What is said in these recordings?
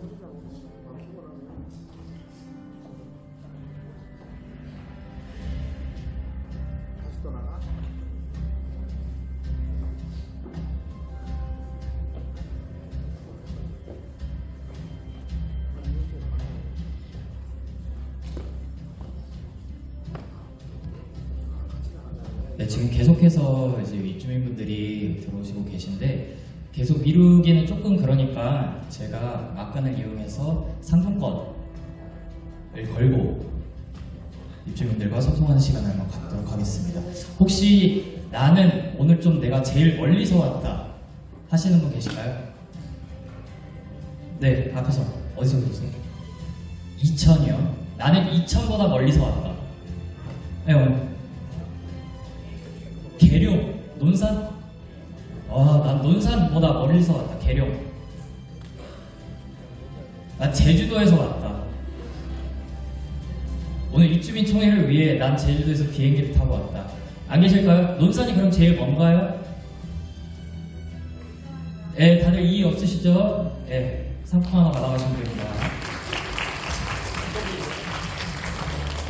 다시 떠나나? 네, 지금 계속해서 이제 입주민분들이 들어오시고 계신데 계속 미루기는 조금 그러니까 제가 막간을 이용해서 상품권을 걸고 입주민들과 소통하는 시간을 한번 갖도록 하겠습니다. 혹시 나는 오늘 좀 내가 제일 멀리서 왔다 하시는 분 계실까요? 네, 앞에서 어디서 오셨어요? 2000이요? 나는 2000보다 멀리서 왔다. 네, 오늘 계룡, 논산? 난 논산보다 멀리서 왔다. 계룡. 난 제주도에서 왔다. 오늘 입주민 총회를 위해 난 제주도에서 비행기를 타고 왔다. 안 계실까요? 논산이 그럼 제일 먼가요? 네, 다들 이의 없으시죠? 네, 상품 하나 받아가시면 됩니다.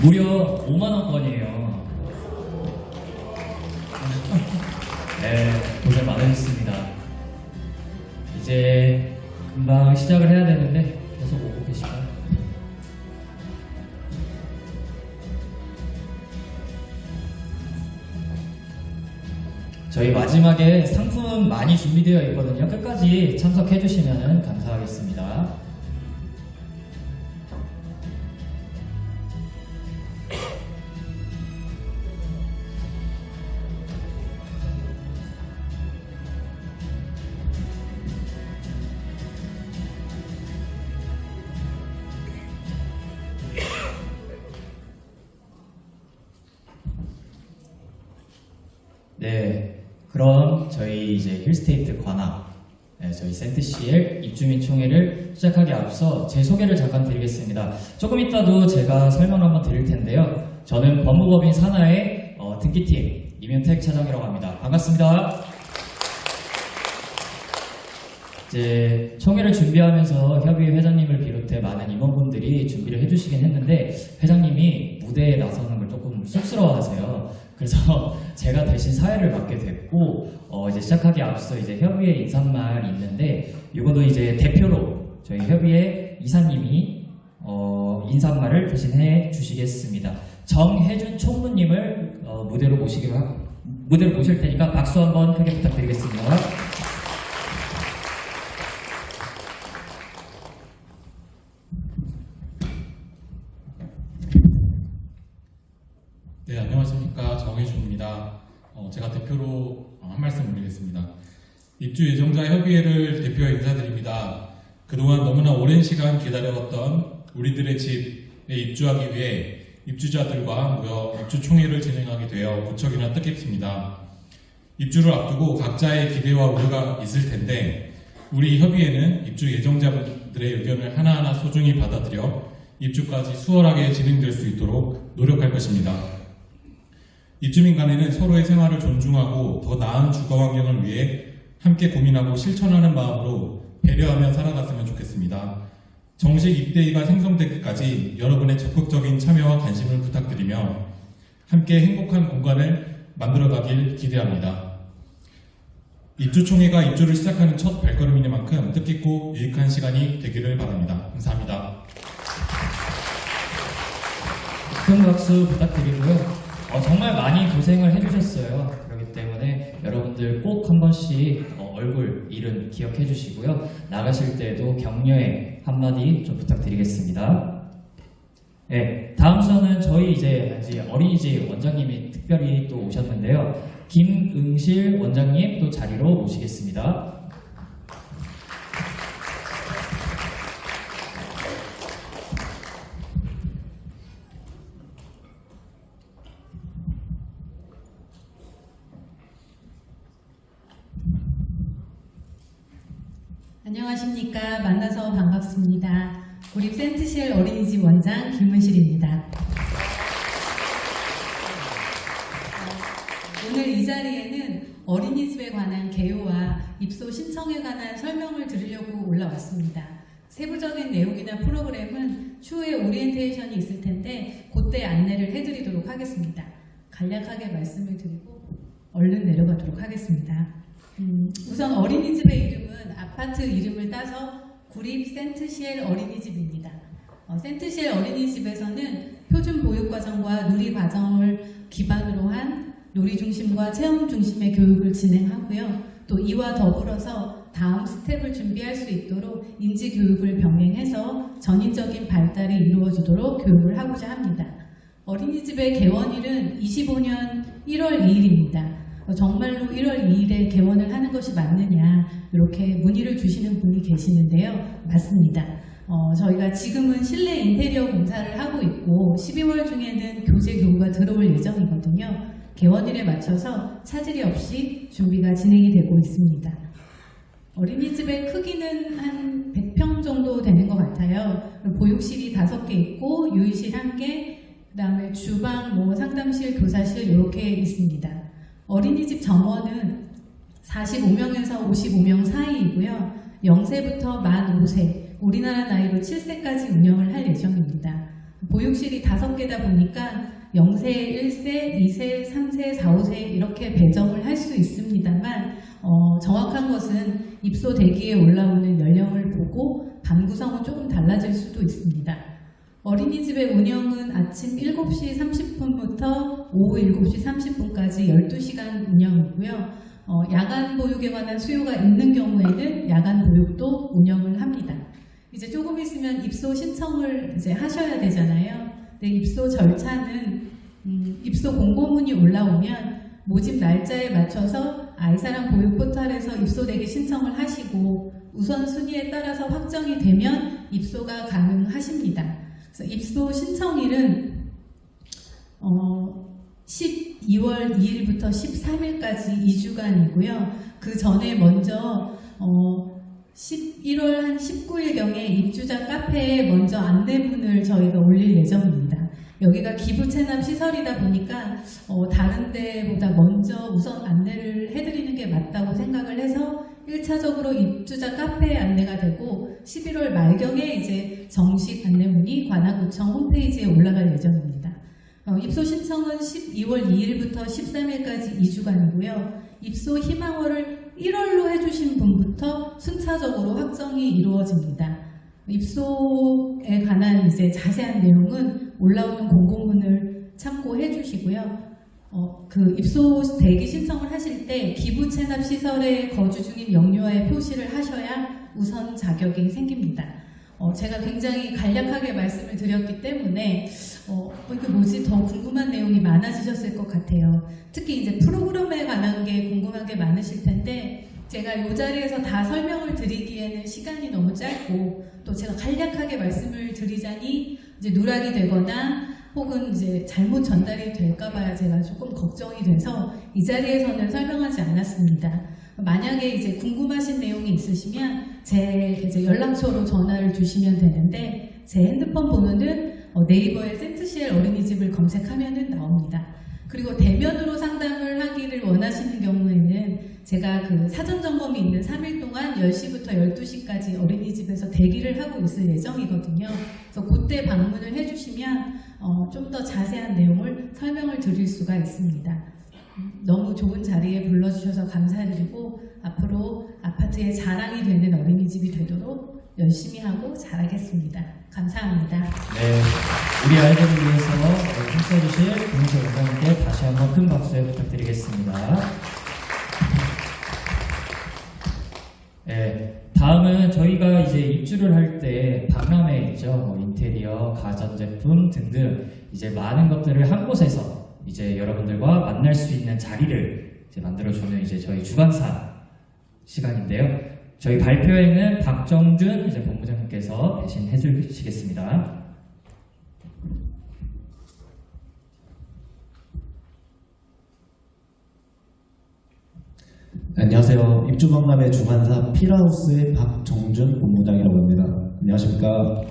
무려 5만원권이에요. 네, 고생 많으셨습니다. 이제 금방 시작을 해야 되는데 계속 오고 계실까요? 저희 마지막에 상품 많이 준비되어 있거든요. 끝까지 참석해 주시면 감사하겠습니다. 네, 그럼 저희 이제 힐스테이트 관악, 저희 센트CL 입주민 총회를 시작하기 앞서 제 소개를 잠깐 드리겠습니다. 조금 이따도 제가 설명을 한번 드릴 텐데요. 저는 법무법인 산하의 등기팀 이명택 차장이라고 합니다. 반갑습니다. 이제 총회를 준비하면서 협의회 회장님을 비롯해 많은 임원분들이 준비를 해주시긴 했는데 회장님이 무대에 나서는 걸 조금 쑥스러워하세요. 그래서 제가 대신 사회를 맡게 됐고 이제 시작하기 앞서 이제 협의회 인사말이 있는데 이거도 이제 대표로 저희 협의회 이사님이 인사말을 대신해 주시겠습니다. 정혜준 총무님을 무대로 모실 테니까 박수 한번 크게 부탁드리겠습니다. 네, 안녕하십니까. 정혜준입니다. 제가 대표로 한 말씀 드리겠습니다. 입주 예정자 협의회를 대표해 인사드립니다. 그동안 너무나 오랜 시간 기다려왔던 우리들의 집에 입주하기 위해 입주자들과 모여 입주총회를 진행하게 되어 무척이나 뜻깊습니다. 입주를 앞두고 각자의 기대와 우려가 있을 텐데 우리 협의회는 입주 예정자분들의 의견을 하나하나 소중히 받아들여 입주까지 수월하게 진행될 수 있도록 노력할 것입니다. 입주민 간에는 서로의 생활을 존중하고 더 나은 주거 환경을 위해 함께 고민하고 실천하는 마음으로 배려하며 살아갔으면 좋겠습니다. 정식 입대기가 생성되기까지 여러분의 적극적인 참여와 관심을 부탁드리며 함께 행복한 공간을 만들어가길 기대합니다. 입주총회가 입주를 시작하는 첫 발걸음이니만큼 뜻깊고 유익한 시간이 되기를 바랍니다. 감사합니다. 큰 박수 부탁드리고요. 정말 많이 고생을 해주셨어요. 그렇기 때문에 여러분들 꼭 한 번씩 얼굴, 이름 기억해 주시고요. 나가실 때도 격려의 한마디 좀 부탁드리겠습니다. 네, 다음 순서는 저희 이제 어린이집 원장님이 특별히 또 오셨는데요. 김응실 원장님 또 자리로 모시겠습니다. 안녕하십니까. 만나서 반갑습니다. 고립 센트CL 어린이집 원장 김은실입니다. 오늘 이 자리에는 어린이집에 관한 개요와 입소 신청에 관한 설명을 드리려고 올라왔습니다. 세부적인 내용이나 프로그램은 추후에 오리엔테이션이 있을 텐데 그때 안내를 해드리도록 하겠습니다. 간략하게 말씀을 드리고 얼른 내려가도록 하겠습니다. 우선 어린이집의 이름은 아파트 이름을 따서 구립 센트시엘 어린이집입니다. 센트시엘 어린이집에서는 표준 보육과정과 누리과정을 기반으로 한 놀이 중심과 체험 중심의 교육을 진행하고요. 또 이와 더불어서 다음 스텝을 준비할 수 있도록 인지 교육을 병행해서 전인적인 발달이 이루어지도록 교육을 하고자 합니다. 어린이집의 개원일은 25년 1월 2일입니다. 정말로 1월 2일에 개원을 하는 것이 맞느냐 이렇게 문의를 주시는 분이 계시는데요. 맞습니다. 저희가 지금은 실내 인테리어 공사를 하고 있고 12월 중에는 교재 교구가 들어올 예정이거든요. 개원일에 맞춰서 차질이 없이 준비가 진행이 되고 있습니다. 어린이집의 크기는 한 100평 정도 되는 것 같아요. 보육실이 5개 있고 유의실 1개, 그 다음에 주방, 상담실, 교사실 이렇게 있습니다. 어린이집 정원은 45명에서 55명 사이이고요. 0세부터 만 5세, 우리나라 나이로 7세까지 운영을 할 예정입니다. 보육실이 5개다 보니까 0세, 1세, 2세, 3세, 4, 5세 이렇게 배정을 할 수 있습니다만 정확한 것은 입소 대기에 올라오는 연령을 보고 반 구성은 조금 달라질 수도 있습니다. 어린이집의 운영은 아침 7시 30분부터 오후 7시 30분까지 12시간 운영이고요. 야간 보육에 관한 수요가 있는 경우에는 야간 보육도 운영을 합니다. 이제 조금 있으면 입소 신청을 이제 하셔야 되잖아요. 근데 입소 절차는 입소 공고문이 올라오면 모집 날짜에 맞춰서 아이사랑 보육 포털에서 입소대기 신청을 하시고 우선순위에 따라서 확정이 되면 입소가 가능하십니다. 그래서 입소 신청일은 12월 2일부터 13일까지 2주간이고요. 그 전에 먼저 11월 한 19일경에 입주자 카페에 먼저 안내문을 저희가 올릴 예정입니다. 여기가 기부 체납 시설이다 보니까 다른 데보다 먼저 우선 안내를 해드리는 게 맞다고 생각을 해서 1차적으로 입주자 카페에 안내가 되고 11월 말경에 이제 정식 안내문이 관악구청 홈페이지에 올라갈 예정입니다. 입소 신청은 12월 2일부터 13일까지 2주간이고요. 입소 희망월을 1월로 해주신 분부터 순차적으로 확정이 이루어집니다. 입소에 관한 이제 자세한 내용은 올라오는 공고문을 참고해 주시고요. 그 입소 대기 신청을 하실 때 기부 체납 시설에 거주 중인 영유아의 표시를 하셔야 우선 자격이 생깁니다. 제가 굉장히 간략하게 말씀을 드렸기 때문에 이게 뭐지 더 궁금한 내용이 많아지셨을 것 같아요. 특히 이제 프로그램에 관한 게 궁금한 게 많으실 텐데 제가 이 자리에서 다 설명을 드리기에는 시간이 너무 짧고 또 제가 간략하게 말씀을 드리자니 이제 누락이 되거나 혹은 이제 잘못 전달이 될까봐 제가 조금 걱정이 돼서 이 자리에서는 설명하지 않았습니다. 만약에 이제 궁금하신 내용이 있으시면 제 이제 연락처로 전화를 주시면 되는데 제 핸드폰 번호는 네이버에 센트시엘 어린이집을 검색하면은 나옵니다. 그리고 대면으로 상담을 하기를 원하시는 경우에는 제가 그 사전 점검이 있는 3일 동안 10시부터 12시까지 어린이집에서 대기를 하고 있을 예정이거든요. 그래서 그때 방문을 해주시면 좀 더 자세한 내용을 설명을 드릴 수가 있습니다. 너무 좋은 자리에 불러주셔서 감사드리고 앞으로 아파트의 자랑이 되는 어린이집이 되도록 열심히 하고 잘하겠습니다. 감사합니다. 네, 우리 아이들을 위해서 힘써주실 김은실 원장님께 다시 한번 큰 박수 부탁드리겠습니다. 네, 다음은 저희가 이제 입주를 할 때 박람회 있죠. 인테리어, 가전제품 등등 이제 많은 것들을 한 곳에서 이제 여러분들과 만날 수 있는 자리를 이제 만들어주는 이제 저희 주관사 시간인데요. 저희 발표회는 박정준 이제 본부장님께서 대신해 주시겠습니다. 안녕하세요. 입주박람회 주관사 필하우스의 박정준 본부장이라고 합니다. 안녕하십니까.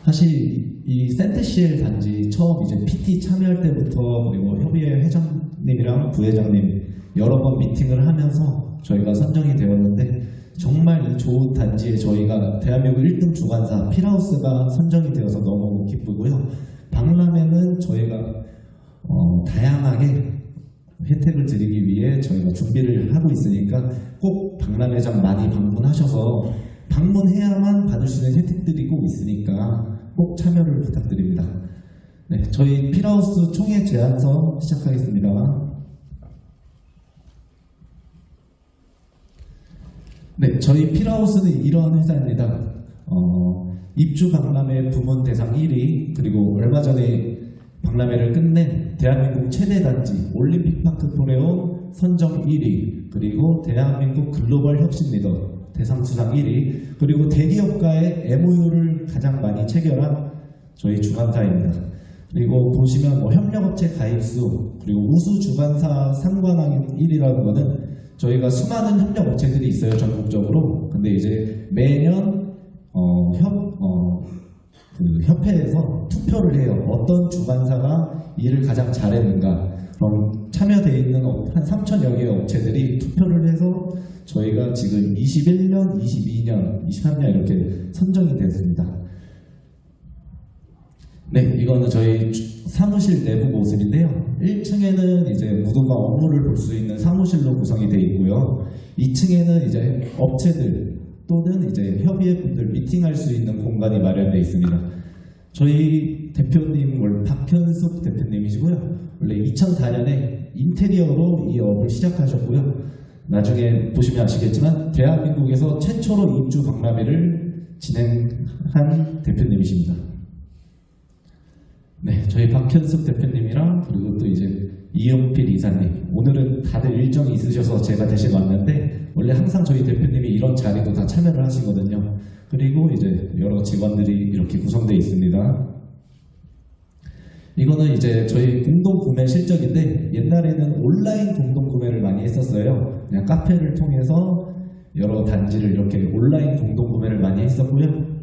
사실 이 센트시엘 단지 처음 이제 PT 참여할 때부터 그리고 협의회 회장님이랑 부회장님 여러 번 미팅을 하면서 저희가 선정이 되었는데 정말 이 좋은 단지에 저희가 대한민국 1등 주관사 필하우스가 선정이 되어서 너무 기쁘고요. 박람회는 저희가 다양하게 혜택을 드리기 위해 저희가 준비를 하고 있으니까 꼭 박람회장 많이 방문하셔서 방문해야만 받을 수 있는 혜택들이 꼭 있으니까 꼭 참여를 부탁드립니다. 네, 저희 필하우스 총회 제안서 시작하겠습니다. 네, 저희 필하우스는 이러한 회사입니다. 입주 박람회 부문 대상 1위, 그리고 얼마 전에 박람회를 끝낸 대한민국 최대 단지 올림픽파크 포레오 선정 1위, 그리고 대한민국 글로벌 혁신 리더 대상 수상 1위, 그리고 대기업과의 MOU를 가장 많이 체결한 저희 주관사입니다. 그리고 보시면 협력업체 가입수, 그리고 우수 주관사 상관왕 1위라는 거는 저희가 수많은 협력업체들이 있어요, 전국적으로. 근데 이제 매년 협회에서 투표를 해요. 어떤 주관사가 일을 가장 잘했는가. 그럼 참여되어 있는 한 3,000여 개의 업체들이 투표를 해서 저희가 지금 21년, 22년, 23년 이렇게 선정이 됐습니다. 네, 이거는 저희 사무실 내부 모습인데요. 1층에는 이제 무도가 업무를 볼 수 있는 사무실로 구성이 되어 있고요. 2층에는 이제 업체들 또는 이제 협의회분들 미팅할 수 있는 공간이 마련되어 있습니다. 저희 대표님 박현숙 대표님이시고요. 원래 2004년에 인테리어로 이 업을 시작하셨고요. 나중에 보시면 아시겠지만 대한민국에서 최초로 입주 박람회를 진행한 대표님이십니다. 네, 저희 박현숙 대표님이랑 그리고 또 이제 이용필 이사님, 오늘은 다들 일정이 있으셔서 제가 대신 왔는데 원래 항상 저희 대표님이 이런 자리도 다 참여를 하시거든요. 그리고 이제 여러 직원들이 이렇게 구성되어 있습니다. 이거는 이제 저희 공동 구매 실적인데 옛날에는 온라인 공동 구매를 많이 했었어요. 그냥 카페를 통해서 여러 단지를 이렇게 온라인 공동 구매를 많이 했었고요.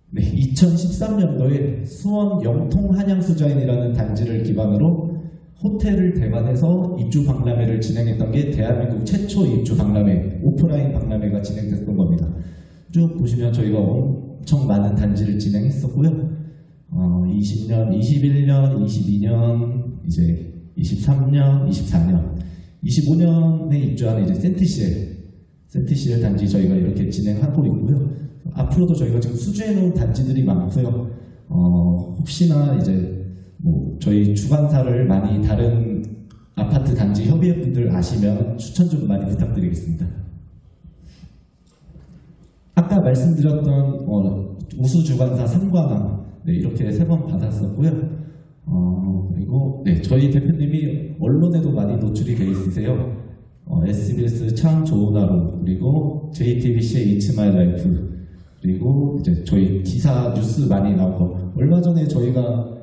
네, 2013년도에 수원 영통 한양수자인이라는 단지를 기반으로 호텔을 대관해서 입주 박람회를 진행했던 게 대한민국 최초 입주 박람회, 오프라인 박람회가 진행됐던 겁니다. 쭉 보시면 저희가 엄청 많은 단지를 진행했었고요. 20년, 21년, 22년, 이제 23년, 24년, 25년에 입주한 이제 센티시엘 단지 저희가 이렇게 진행하고 있고요. 앞으로도 저희가 지금 수주해 놓은 단지들이 많고요. 혹시나 이제 저희 주관사를 많이 다른 아파트 단지 협의회 분들 아시면 추천 좀 많이 부탁드리겠습니다. 아까 말씀드렸던 우수 주관사 3관왕 이렇게 3번 받았었고요. 그리고 네, 저희 대표님이 언론에도 많이 노출이 되어 있으세요. SBS 참 좋은 하루, 그리고 JTBC의 It's My Life, 그리고 이제 저희 기사 뉴스 많이 나오고, 얼마 전에 저희가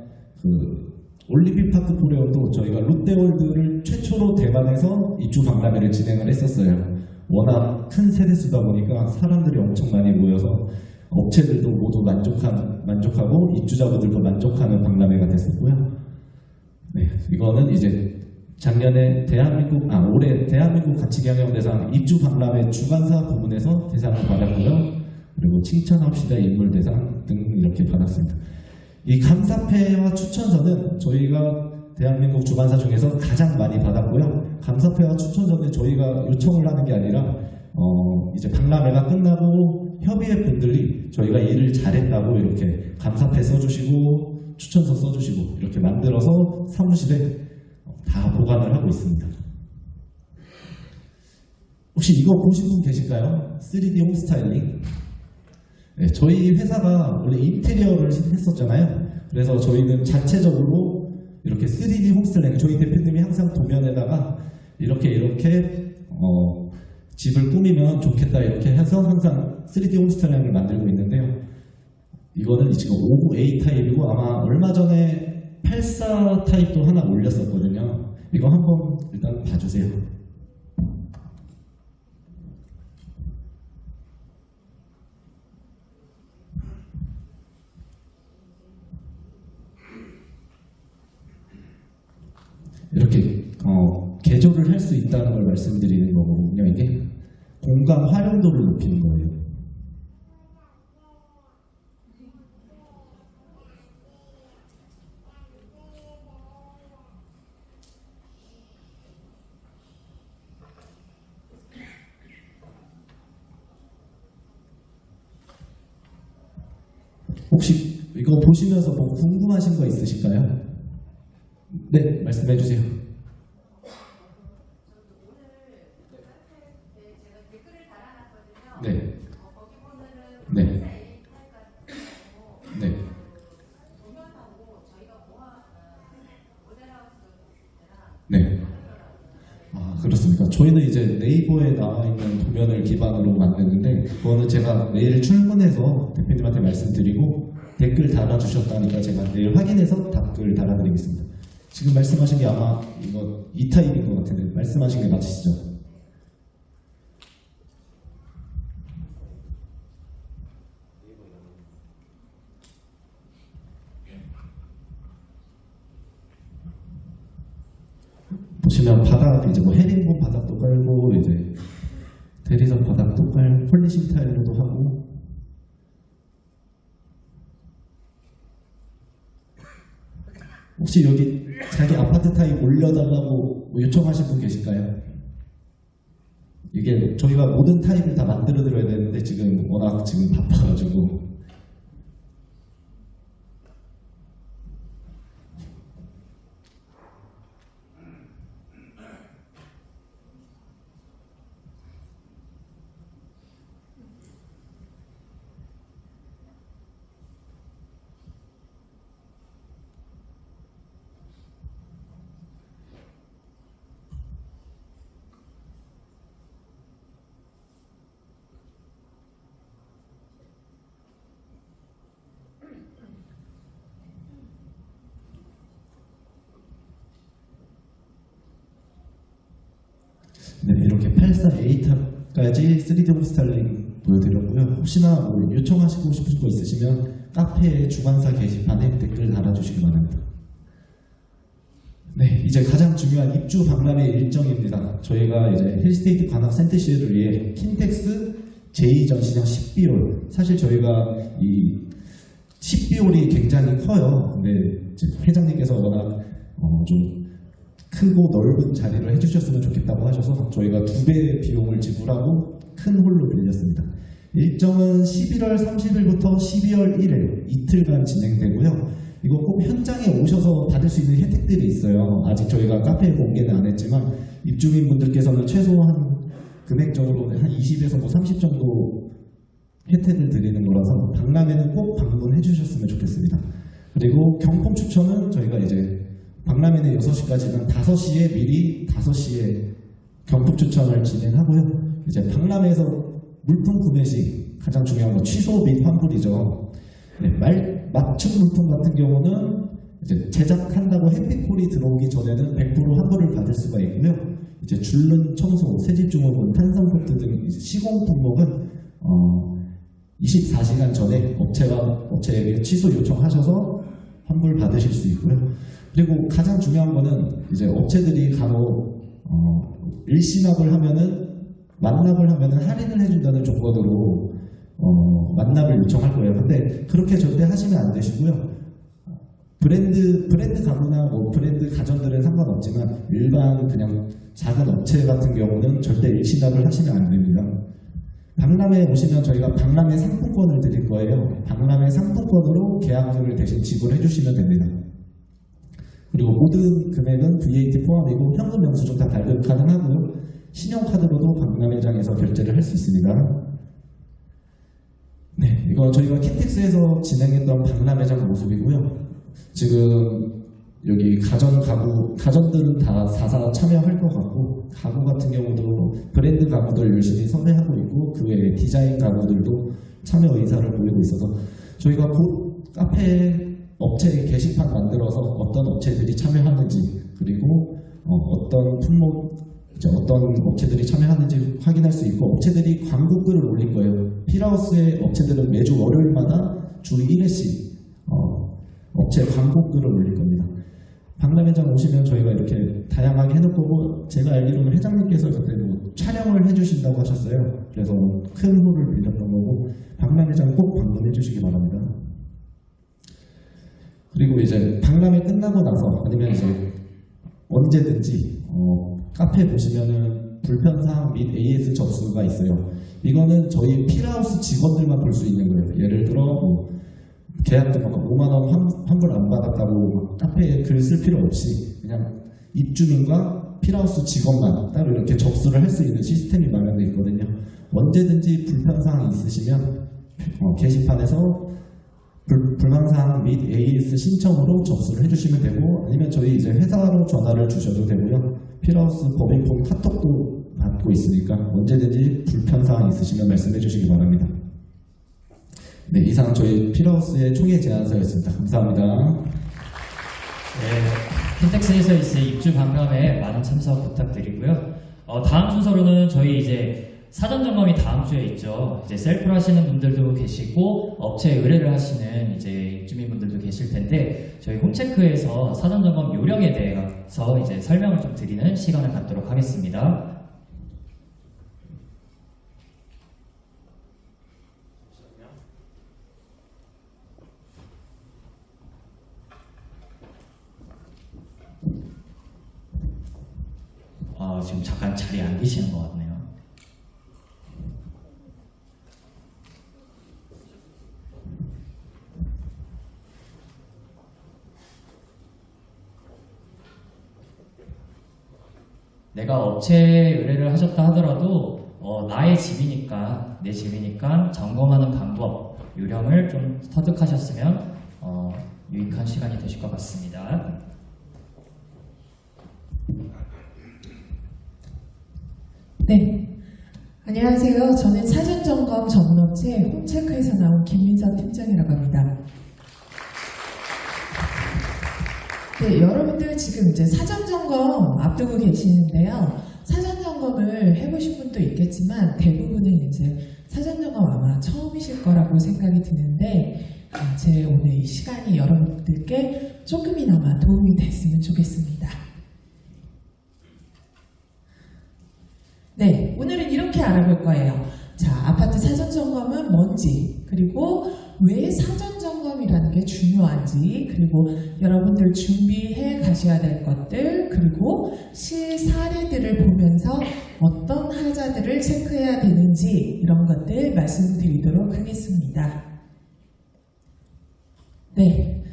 올림픽파크 포레오도 저희가 롯데월드를 최초로 대관해서 입주 박람회를 진행을 했었어요. 워낙 큰 세대수다 보니까 사람들이 엄청 많이 모여서 업체들도 모두 만족하고 입주자분들도 만족하는 박람회가 됐었고요. 네, 이거는 이제 작년에 올해 대한민국 가치경영대상 입주 박람회 주관사 부문에서 대상을 받았고요. 그리고 칭찬합시다 인물대상 등 이렇게 받았습니다. 이 감사패와 추천서는 저희가 대한민국 주관사 중에서 가장 많이 받았고요. 감사패와 추천서는 저희가 요청을 하는 게 아니라 이제 박람회가 끝나고 협의회 분들이 저희가 일을 잘했다고 이렇게 감사패 써주시고 추천서 써주시고 이렇게 만들어서 사무실에 다 보관을 하고 있습니다. 혹시 이거 보신 분 계실까요? 3D 홈스타일링. 네, 저희 회사가 원래 인테리어를 했었잖아요. 그래서 저희는 자체적으로 이렇게 3D 홈스타일링, 저희 대표님이 항상 도면에다가 이렇게 집을 꾸미면 좋겠다 이렇게 해서 항상 3D 홈스타일링을 만들고 있는데요. 이거는 지금 59A 타입이고 아마 얼마 전에 84 타입도 하나 올렸었거든요. 이거 한번 일단 봐주세요. 이렇게 개조를 할 수 있다는 걸 말씀드리는 거거든요. 이게 공간 활용도를 높이는 거예요. 혹시 이거 보시면서 뭐 궁금하신 거 있으실까요? 네, 말씀해 주세요. 네. 네. 네. 네. 아, 그렇습니까? 저희는 이제 네이버에 나와 있는 도면을 기반으로 만드는데, 그거는 제가 내일 출근해서 대표님한테 말씀드리고 댓글 달아주셨다니까 제가 내일 확인해서 답글 달아드리겠습니다. 지금 말씀하신 게 아마 이거 E 타입인 것 같은데, 말씀하신 게 맞으시죠? 보시면 바닥 이제 뭐 헤링본 바닥도 깔고 이제 대리석 바닥도 깔고 폴리싱 타일로도 하고 혹시 여기 자기 아파트 타입 올려달라고 뭐 요청하신 분 계실까요? 이게 저희가 모든 타입을 다 만들어 드려야 되는데 지금 워낙 지금 바빠가지고 네, 이렇게 84A탑까지 3D 홈스타일링 보여드렸고요. 혹시나 뭐 요청하시고 싶으신 거 있으시면 카페 주관사 게시판에 댓글 달아주시기 바랍니다. 네, 이제 가장 중요한 입주 박람회 일정입니다. 저희가 이제 힐스테이트 관악 센트시를 위해 킨텍스 제2전시장 10비올, 사실 저희가 이 10비올이 굉장히 커요. 근데 이제 회장님께서 워낙 좀 크고 넓은 자리를 해주셨으면 좋겠다고 하셔서 저희가 2배 비용을 지불하고 큰 홀로 빌렸습니다. 일정은 11월 30일부터 12월 1일 이틀간 진행되고요. 이거 꼭 현장에 오셔서 받을 수 있는 혜택들이 있어요. 아직 저희가 카페에 공개는 안 했지만 입주민분들께서는 최소한 금액적으로 한 20에서 뭐 30 정도 혜택을 드리는 거라서 박람회는 꼭 방문해 주셨으면 좋겠습니다. 그리고 경품 추첨은 저희가 이제 박람회는 6시까지는 5시에 미리 5시에 경품 추첨을 진행하고요. 이제 박람회에서 물품 구매 시 가장 중요한 건 취소 및 환불이죠. 네, 맞춤 물품 같은 경우는 이제 제작한다고 해피콜이 들어오기 전에는 100% 환불을 받을 수가 있고요. 이제 줄눈 청소, 새집중후군, 탄성코트 등 시공 품목은 24시간 전에 업체에게 취소 요청하셔서 환불 받으실 수 있고요. 그리고 가장 중요한 거는 이제 업체들이 간혹 일시납을 하면은 완납을 하면은 할인을 해준다는 조건으로 완납을 요청할 거예요. 근데 그렇게 절대 하시면 안 되시고요. 브랜드 가구나 뭐 브랜드 가전들은 상관없지만 일반 그냥 작은 업체 같은 경우는 절대 일시납을 하시면 안 됩니다. 박람회에 오시면 저희가 박람회 상품권을 드릴 거예요. 박람회 상품권으로 계약금을 대신 지불해 주시면 됩니다. 그리고 모든 금액은 VAT 포함이고 현금 영수증 다 발급 가능하고요. 신용카드로도 박람회장에서 결제를 할 수 있습니다. 네, 이거 저희가 킨텍스에서 진행했던 박람회장 모습이고요. 지금 여기 가전들은 다 4사 참여할 것 같고, 가구 같은 경우도 브랜드 가구들 열심히 섭외하고 있고, 그 외에 디자인 가구들도 참여 의사를 보이고 있어서 저희가 곧 카페 업체 게시판 만들어서 어떤 업체들이 참여하는지, 그리고 어떤 품목, 어떤 업체들이 참여하는지 확인할 수 있고, 업체들이 광고글을 올릴 거예요. 필하우스의 업체들은 매주 월요일마다 주 1회씩 업체 광고글을 올릴 겁니다. 박람회장 오시면 저희가 이렇게 다양하게 해놓을 거고, 제가 알기로는 회장님께서 그때도 촬영을 해주신다고 하셨어요. 그래서 큰 홀을 빌렸던 거고, 박람회장 꼭 방문해 주시기 바랍니다. 그리고 이제 박람회 끝나고 나서 아니면 이제 언제든지 카페 보시면은 불편사항 및 AS 접수가 있어요. 이거는 저희 필하우스 직원들만 볼 수 있는 거예요. 예를 들어 계약 등록 5만 원 환불 안 받았다고 카페에 글 쓸 필요 없이 그냥 입주민과 필하우스 직원만 따로 이렇게 접수를 할 수 있는 시스템이 마련되어 있거든요. 언제든지 불편사항이 있으시면 게시판에서 불만사항 및 AS 신청으로 접수를 해주시면 되고, 아니면 저희 이제 회사로 전화를 주셔도 되고요. 필하우스 법인폰 카톡도 받고 있으니까 언제든지 불편사항 있으시면 말씀해 주시기 바랍니다. 네, 이상 저희 필하우스의 총회 제안서였습니다. 감사합니다. 네, 킨텍스에서 있을 입주 반감에 많은 참석 부탁드리고요. 다음 순서로는 저희 이제 사전 점검이 다음 주에 있죠. 이제 셀프로 하시는 분들도 계시고 업체 의뢰를 하시는 이제 입주민분들도 계실 텐데, 저희 홈체크에서 사전 점검 요령에 대해서 이제 설명을 좀 드리는 시간을 갖도록 하겠습니다. 지금 잠깐 자리에 안 계시는 것 같네요. 내가 업체 의뢰를 하셨다 하더라도 나의 집이니까, 내 집이니까 점검하는 방법, 요령을 좀 터득하셨으면 유익한 시간이 되실 것 같습니다. 네, 안녕하세요. 저는 사전점검 전문업체 홈체크에서 나온 김민선 팀장이라고 합니다. 네, 여러분들 지금 이제 사전점검 앞두고 계시는데요. 사전점검을 해보신 분도 있겠지만 대부분은 이제 사전점검 아마 처음이실 거라고 생각이 드는데, 제 오늘 이 시간이 여러분들께 조금이나마 도움이 됐으면 좋겠습니다. 네, 오늘은 이렇게 알아볼 거예요. 자, 아파트 사전점검은 뭔지, 그리고 왜 사전점검이라는 게 중요한지, 그리고 여러분들 준비해 가셔야 될 것들, 그리고 실사례들을 보면서 어떤 하자들을 체크해야 되는지, 이런 것들 말씀드리도록 하겠습니다. 네,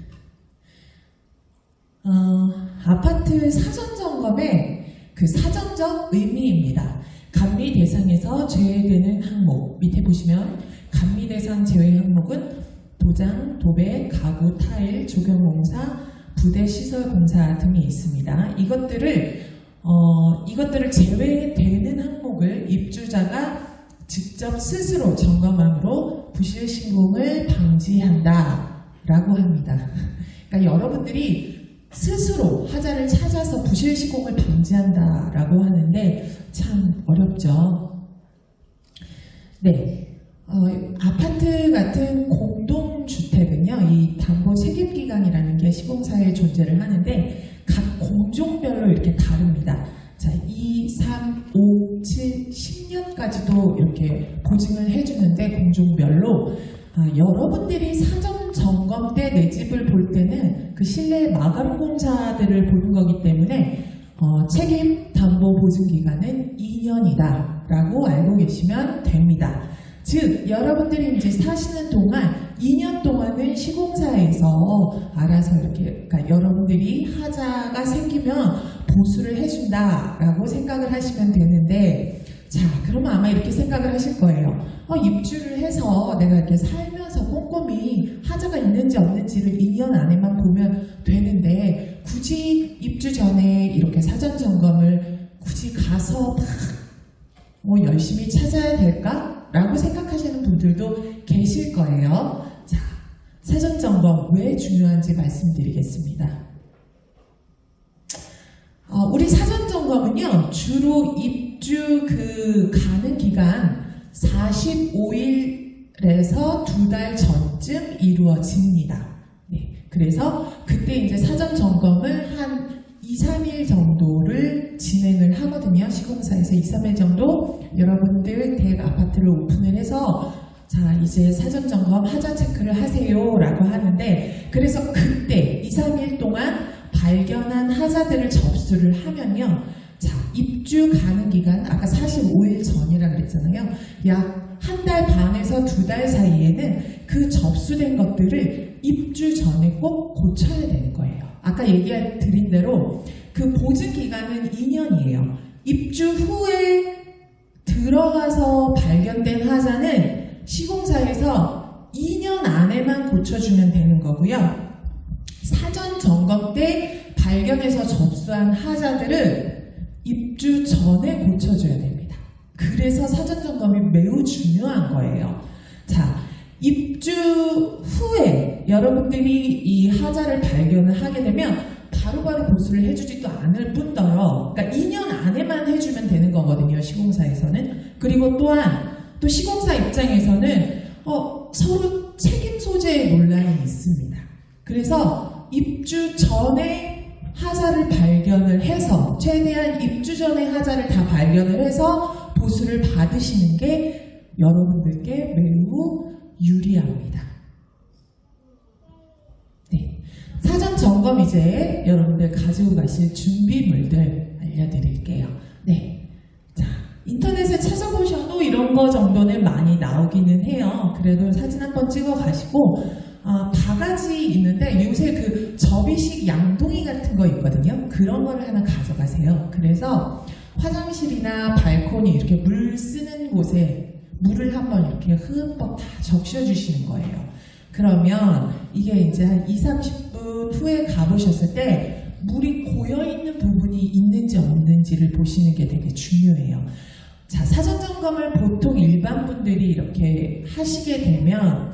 아파트 사전점검의 그 사전적 의미입니다. 감리 대상에서 제외되는 항목, 밑에 보시면 감리 대상 제외 항목은 도장, 도배, 가구, 타일, 조경공사, 부대 시설 공사 등이 있습니다. 이것들을 제외되는 항목을 입주자가 직접 스스로 점검함으로 부실 신공을 방지한다라고 합니다. 그러니까 여러분들이 스스로 하자를 찾아서 부실 시공을 방지한다라고 하는데 참 어렵죠. 네, 아파트 같은 공동주택은요, 이 담보 책임기간이라는 게 시공사에 존재를 하는데 각 공종별로 이렇게 다릅니다. 자, 2, 3, 5, 7, 10년까지도 이렇게 보증을 해주는데 공종별로 여러분들이 사전 점검 때 내 집을 볼 때는 그 실내 마감 공사들을 보는 거기 때문에 책임 담보 보증 기간은 2년이다 라고 알고 계시면 됩니다. 즉 여러분들이 이제 사시는 동안 2년 동안은 시공사에서 알아서 이렇게, 그러니까 여러분들이 하자가 생기면 보수를 해준다 라고 생각을 하시면 되는데, 자, 그러면 아마 이렇게 생각을 하실 거예요. 입주를 해서 내가 이렇게 살면서 꼼꼼히 하자가 있는지 없는지를 2년 안에만 보면 되는데, 굳이 입주 전에 이렇게 사전 점검을 굳이 가서 막 열심히 찾아야 될까? 라고 생각하시는 분들도 계실 거예요. 자, 사전 점검 왜 중요한지 말씀드리겠습니다. 우리 사전 점검은요, 주로 입주 가는 기간 45일에서 2달 전쯤 이루어집니다. 네, 그래서 그때 이제 사전 점검을 한 2, 3일 정도를 진행을 하거든요. 시공사에서 2, 3일 정도 여러분들 댁 아파트를 오픈을 해서 자, 이제 사전 점검 하자 체크를 하세요 라고 하는데, 그래서 그때 2, 3일 동안 발견한 하자들을 접수를 하면요, 자, 입주 가능 기간 아까 45일 전이라 그랬잖아요. 약 한 달 반에서 2달 사이에는 그 접수된 것들을 입주 전에 꼭 고쳐야 되는 거예요. 아까 드린 대로 그 보증 기간은 2년이에요. 입주 후에 들어가서 발견된 하자는 시공사에서 2년 안에만 고쳐주면 되는 거고요. 사전 점검 때 발견해서 접수한 하자들은 입주 전에 고쳐줘야 됩니다. 그래서 사전 점검이 매우 중요한 거예요. 자, 입주 후에 여러분들이 이 하자를 발견을 하게 되면 바로바로 보수를 해주지도 않을 뿐더러, 그러니까 2년 안에만 해주면 되는 거거든요, 시공사에서는. 그리고 또한 또 시공사 입장에서는 서로 책임 소재의 논란이 있습니다. 그래서 입주 전에 하자를 발견을 해서, 최대한 입주 전에 하자를 다 발견을 해서 보수를 받으시는 게 여러분들께 매우 유리합니다. 네. 사전 점검 이제 여러분들 가지고 가실 준비물들 알려드릴게요. 네. 자, 인터넷에 찾아보셔도 이런 거 정도는 많이 나오기는 해요. 그래도 사진 한번 찍어 가시고, 바가지 있는데 요새 그 접이식 양동이 같은 거 있거든요. 그런 거를 하나 가져가세요. 그래서 화장실이나 발코니 이렇게 물 쓰는 곳에 물을 한번 이렇게 흠뻑 다 적셔주시는 거예요. 그러면 이게 이제 한 20-30분 후에 가보셨을 때 물이 고여있는 부분이 있는지 없는지를 보시는 게 되게 중요해요. 자, 사전 점검을 보통 일반 분들이 이렇게 하시게 되면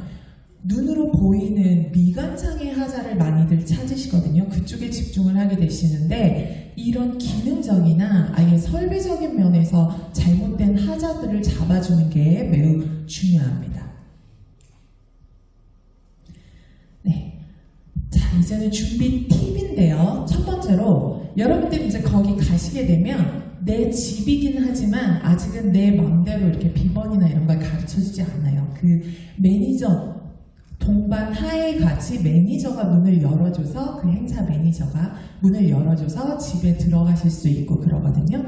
눈으로 보이는 미관상의 하자를 많이들 찾으시거든요. 그쪽에 집중을 하게 되시는데 이런 기능적이나 아예 설비적인 면에서 잘못된 하자들을 잡아주는 게 매우 중요합니다. 네. 자, 이제는 준비 팁인데요. 첫 번째로 여러분들이 이제 거기 가시게 되면 내 집이긴 하지만 아직은 내 마음대로 이렇게 비번이나 이런 걸 가르쳐주지 않아요. 그 매니저 동반 하에 같이 매니저가 문을 열어줘서, 그 행사 매니저가 문을 열어줘서 집에 들어가실 수 있고 그러거든요.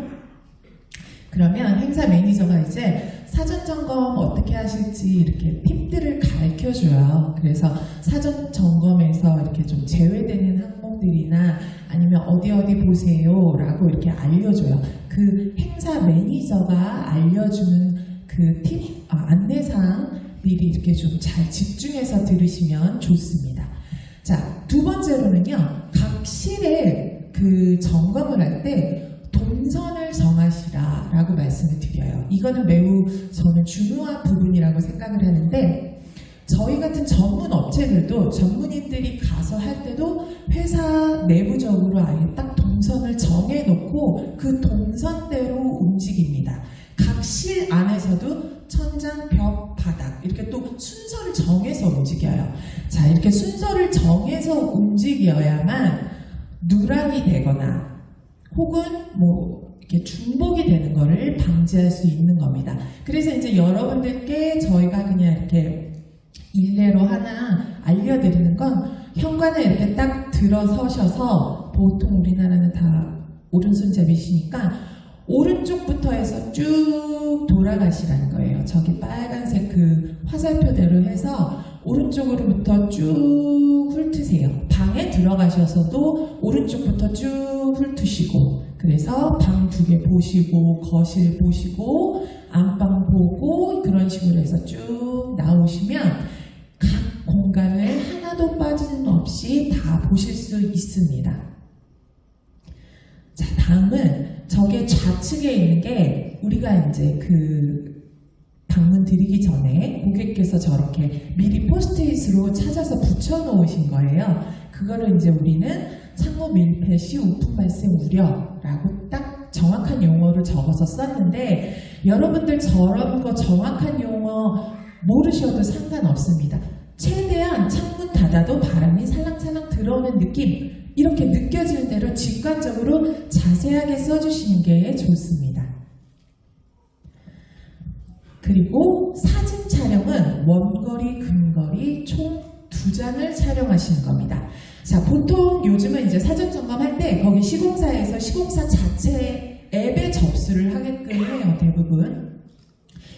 그러면 행사 매니저가 이제 사전 점검 어떻게 하실지 이렇게 팁들을 가르쳐줘요. 그래서 사전 점검에서 이렇게 좀 제외되는 항목들이나 아니면 어디 보세요 라고 이렇게 알려줘요. 그 행사 매니저가 알려주는 그 팁, 안내사항 미리 이렇게 좀 잘 집중해서 들으시면 좋습니다. 자, 두 번째로는요, 각 실에 그 점검을 할 때 동선을 정하시라라고 말씀을 드려요. 이거는 매우 저는 중요한 부분이라고 생각을 하는데, 저희 같은 전문 업체들도 전문인들이 가서 할 때도 회사 내부적으로 아예 딱 동선을 정해놓고 그 동선대로 움직입니다. 각 실 안에서도 천장, 벽, 바닥 이렇게 또 순서를 정해서 움직여요. 자, 이렇게 순서를 정해서 움직여야만 누락이 되거나 혹은 뭐 이렇게 중복이 되는 거를 방지할 수 있는 겁니다. 그래서 이제 여러분들께 저희가 그냥 이렇게 일례로 하나 알려드리는 건, 현관에 이렇게 딱 들어서셔서, 보통 우리나라는 다 오른손잡이시니까 오른쪽부터 해서 쭉 돌아가시라는 거예요. 저기 빨간색 그 화살표대로 해서 오른쪽으로부터 쭉 훑으세요. 방에 들어가셔서도 오른쪽부터 쭉 훑으시고, 그래서 방 2개 보시고, 거실 보시고, 안방 보고, 그런 식으로 해서 쭉 나오시면 각 공간을 하나도 빠짐없이 다 보실 수 있습니다. 자, 다음은 저게 좌측에 있는 게 우리가 이제 그 방문 드리기 전에 고객께서 저렇게 미리 포스트잇으로 찾아서 붙여놓으신 거예요. 그거를 이제 우리는 창문 밀폐 시 우풍 발생 우려라고 딱 정확한 용어를 적어서 썼는데, 여러분들 저런 거 정확한 용어 모르셔도 상관없습니다. 최대한 창문 닫아도 바람이 살랑살랑 들어오는 느낌, 이렇게 느껴지는 대로 직관적으로 자세하게 써주시는 게 좋습니다. 그리고 사진 촬영은 원거리, 근거리 총 2장을 촬영하시는 겁니다. 자, 보통 요즘은 이제 사전 점검할 때 거기 시공사에서 시공사 자체 앱에 접수를 하게끔 해요, 대부분.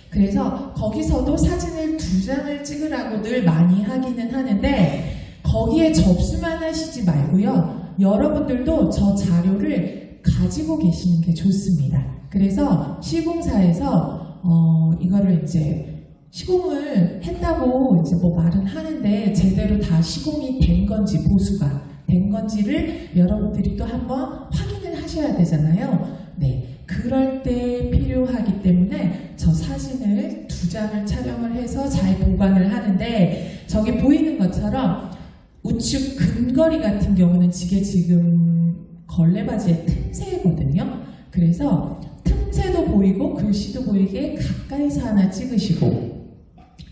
그래서 거기서도 사진을 2장을 찍으라고들 많이 하기는 하는데 거기에 접수만 하시지 말고요. 여러분들도 저 자료를 가지고 계시는 게 좋습니다. 그래서 시공사에서 이거를 이제 시공을 했다고 이제 뭐 말은 하는데 제대로 다 시공이 된 건지 보수가 된 건지를 여러분들이 또 한번 확인을 하셔야 되잖아요. 네, 그럴 때 필요하기 때문에 저 사진을 2장을 촬영을 해서 잘 보관을 하는데 저기 보이는 것처럼 우측 근거리 같은 경우는 이게 지금 걸레바지의 틈새거든요. 그래서 틈새도 보이고 글씨도 보이게 가까이서 하나 찍으시고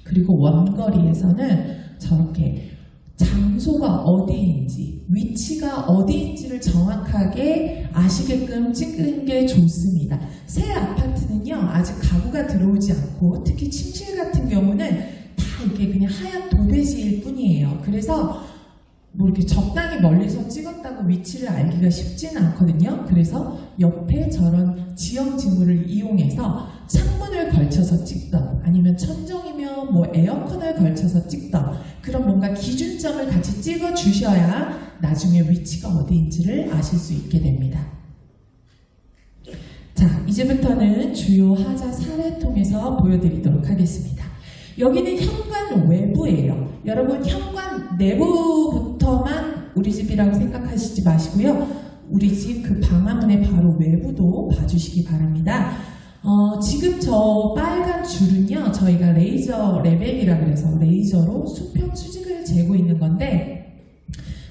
그리고 원거리에서는 저렇게 장소가 어디인지 위치가 어디인지를 정확하게 아시게끔 찍은 게 좋습니다. 새 아파트는요 아직 가구가 들어오지 않고 특히 침실 같은 경우는 다 이게 그냥 하얀 도배지일 뿐이에요. 그래서 뭐 이렇게 적당히 멀리서 찍었다고 위치를 알기가 쉽지는 않거든요. 그래서 옆에 저런 지형 지물을 이용해서 창문을 걸쳐서 찍던 아니면 천정이면 뭐 에어컨을 걸쳐서 찍던 그런 뭔가 기준점을 같이 찍어 주셔야 나중에 위치가 어디인지를 아실 수 있게 됩니다. 자, 이제부터는 주요 하자 사례 통해서 보여드리도록 하겠습니다. 여기는 현관 외부예요. 여러분 현관 내부부터만 우리 집이라고 생각하시지 마시고요. 우리 집 그 방화문의 바로 외부도 봐주시기 바랍니다. 지금 저 빨간 줄은요. 저희가 레이저 레벨이라 그래서 레이저로 수평 수직을 재고 있는 건데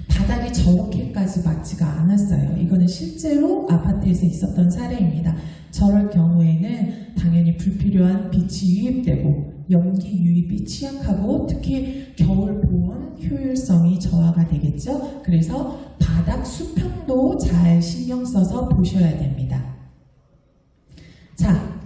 바닥이 저렇게까지 맞지가 않았어요. 이거는 실제로 아파트에서 있었던 사례입니다. 저럴 경우에는 당연히 불필요한 빛이 유입되고 연기 유입이 취약하고 특히 겨울 보온 효율성이 저하가 되겠죠. 그래서 바닥 수평도 잘 신경 써서 보셔야 됩니다. 자,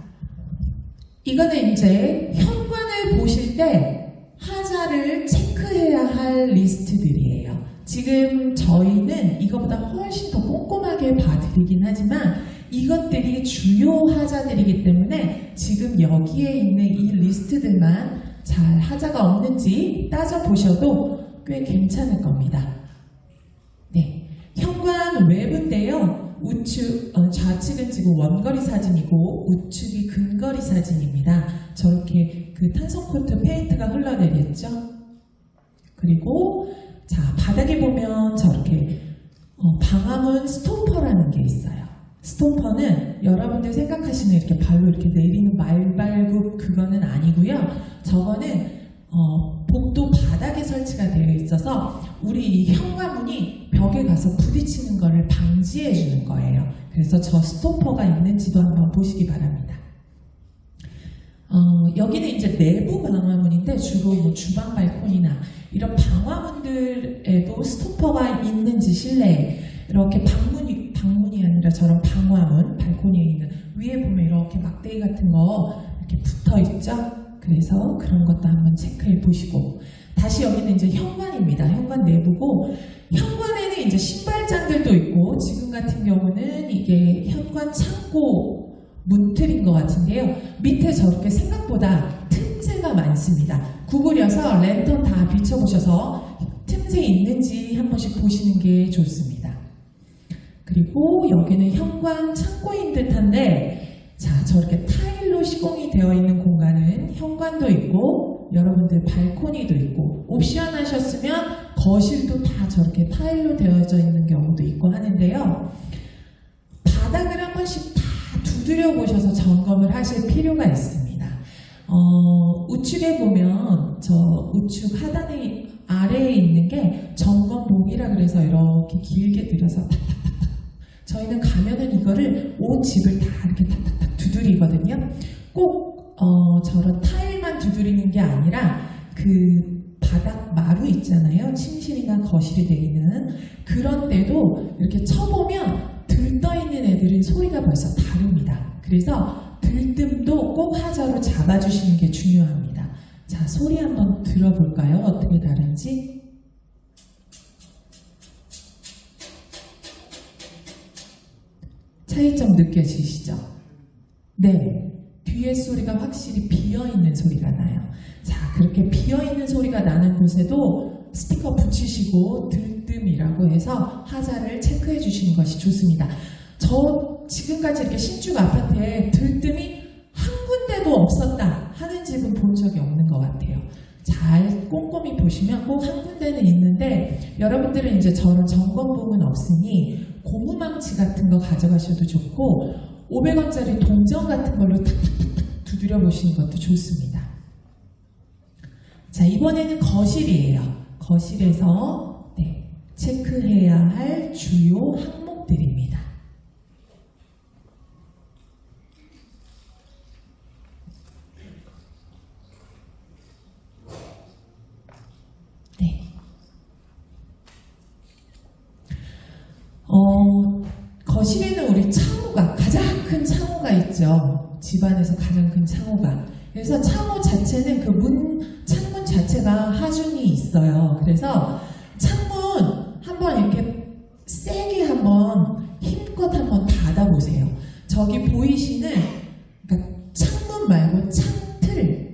이거는 이제 현관을 보실 때 하자를 체크해야 할 리스트들이에요. 지금 저희는 이거보다 훨씬 더 꼼꼼하게 봐드리긴 하지만 이것들이 주요 하자들이기 때문에 지금 여기에 있는 이 리스트들만 잘 하자가 없는지 따져보셔도 꽤 괜찮을 겁니다. 네, 현관 외부인데요. 우측, 좌측은 지금 원거리 사진이고 우측이 근거리 사진입니다. 저렇게 그 탄성코트 페인트가 흘러내렸죠. 그리고 자, 바닥에 보면 저렇게 방화문 스토퍼라는 게 있어요. 스토퍼는 여러분들 생각하시는 이렇게 발로 이렇게 내리는 말발굽 그거는 아니고요. 저거는 복도 바닥에 설치가 되어 있어서 우리 이 현관문이 벽에 가서 부딪히는 거를 방지해 주는 거예요. 그래서 저 스토퍼가 있는지도 한번 보시기 바랍니다. 여기는 이제 내부 방화문인데 주로 뭐 주방 발코니나 이런 방화문들에도 스토퍼가 있는지 실내에 이렇게 방문이 아니라 저런 방화문 발코니에 있는 위에 보면 이렇게 막대기 같은 거 이렇게 붙어 있죠. 그래서 그런 것도 한번 체크해 보시고 다시 여기는 이제 현관입니다. 현관 내부고 현관에는 이제 신발장들도 있고 지금 같은 경우는 이게 현관 창고 문틀인 것 같은데요. 밑에 저렇게 생각보다 틈새가 많습니다. 구부려서 랜턴 다 비춰보셔서 틈새 있는지 한 번씩 보시는 게 좋습니다. 그리고 여기는 현관 창고인 듯한데 자, 저렇게 타일로 시공이 되어 있는 공간은 현관도 있고 여러분들 발코니도 있고 옵션 하셨으면 거실도 다 저렇게 타일로 되어져 있는 경우도 있고 하는데요. 바닥을 한 번씩 다 두드려 보셔서 점검을 하실 필요가 있습니다. 우측에 보면 저 우측 하단에 아래에 있는 게 점검봉이라 그래서 이렇게 길게 들여서 탁탁탁탁 저희는 가면은 이거를 온 집을 다 이렇게 탁탁탁 두드리거든요. 꼭 저런 타일만 두드리는 게 아니라 그 바닥 마루 있잖아요. 침실이나 거실이 되는 그런 데도 이렇게 쳐보면 들떠있는 애들은 소리가 벌써 다릅니다. 그래서 들뜸도 꼭 하자로 잡아주시는 게 중요합니다. 자, 소리 한번 들어볼까요? 어떻게 다른지? 차이점 느껴지시죠? 네. 뒤에 소리가 확실히 비어있는 소리가 나요. 자, 그렇게 비어있는 소리가 나는 곳에도 스티커 붙이시고 들뜸이라고 해서 하자를 체크해 주시는 것이 좋습니다. 저 지금까지 이렇게 신축 아파트에 들뜸이 한 군데도 없었다 하는 집은 본 적이 없는 것 같아요. 잘 꼼꼼히 보시면 꼭 한 군데는 있는데 여러분들은 이제 저런 점검봉은 없으니 고무망치 같은 거 가져가셔도 좋고 500원짜리 동전 같은 걸로 탁탁탁 두드려 보시는 것도 좋습니다. 자, 이번에는 거실이에요. 거실에서 체크해야 할 주요 항목들입니다. 거실에는 우리 창호가, 가장 큰 창호가 있죠. 집안에서 가장 큰 창호가. 그래서 창호 자체는 창문 자체가 하중이 있어요. 그래서 창문 한번 이렇게 세게 한번 힘껏 한번 닫아보세요. 저기 보이시는, 그러니까 창문 말고 창틀이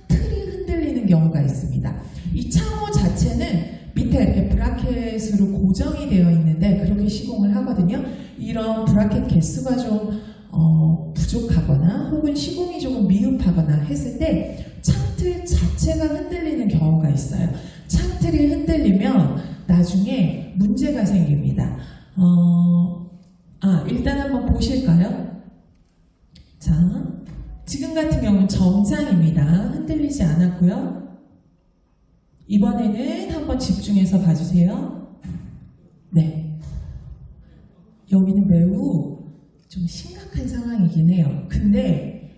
흔들리는 경우가 있습니다. 이 창호 자체는 밑에 이렇게 브라켓으로 고정이 되어 있는데 그렇게 시공을 하거든요. 이런 브라켓 개수가 좀 부족하거나 혹은 시공이 조금 미흡하거나 했을 때 창틀 자체가 흔들리는 경우가 있어요. 창틀이 흔들리면 나중에 문제가 생깁니다. 일단 한번 보실까요? 자, 지금 같은 경우는 정상입니다. 흔들리지 않았고요. 이번에는 한번 집중해서 봐주세요. 네. 여기는 매우 좀 심각한 상황이긴 해요. 근데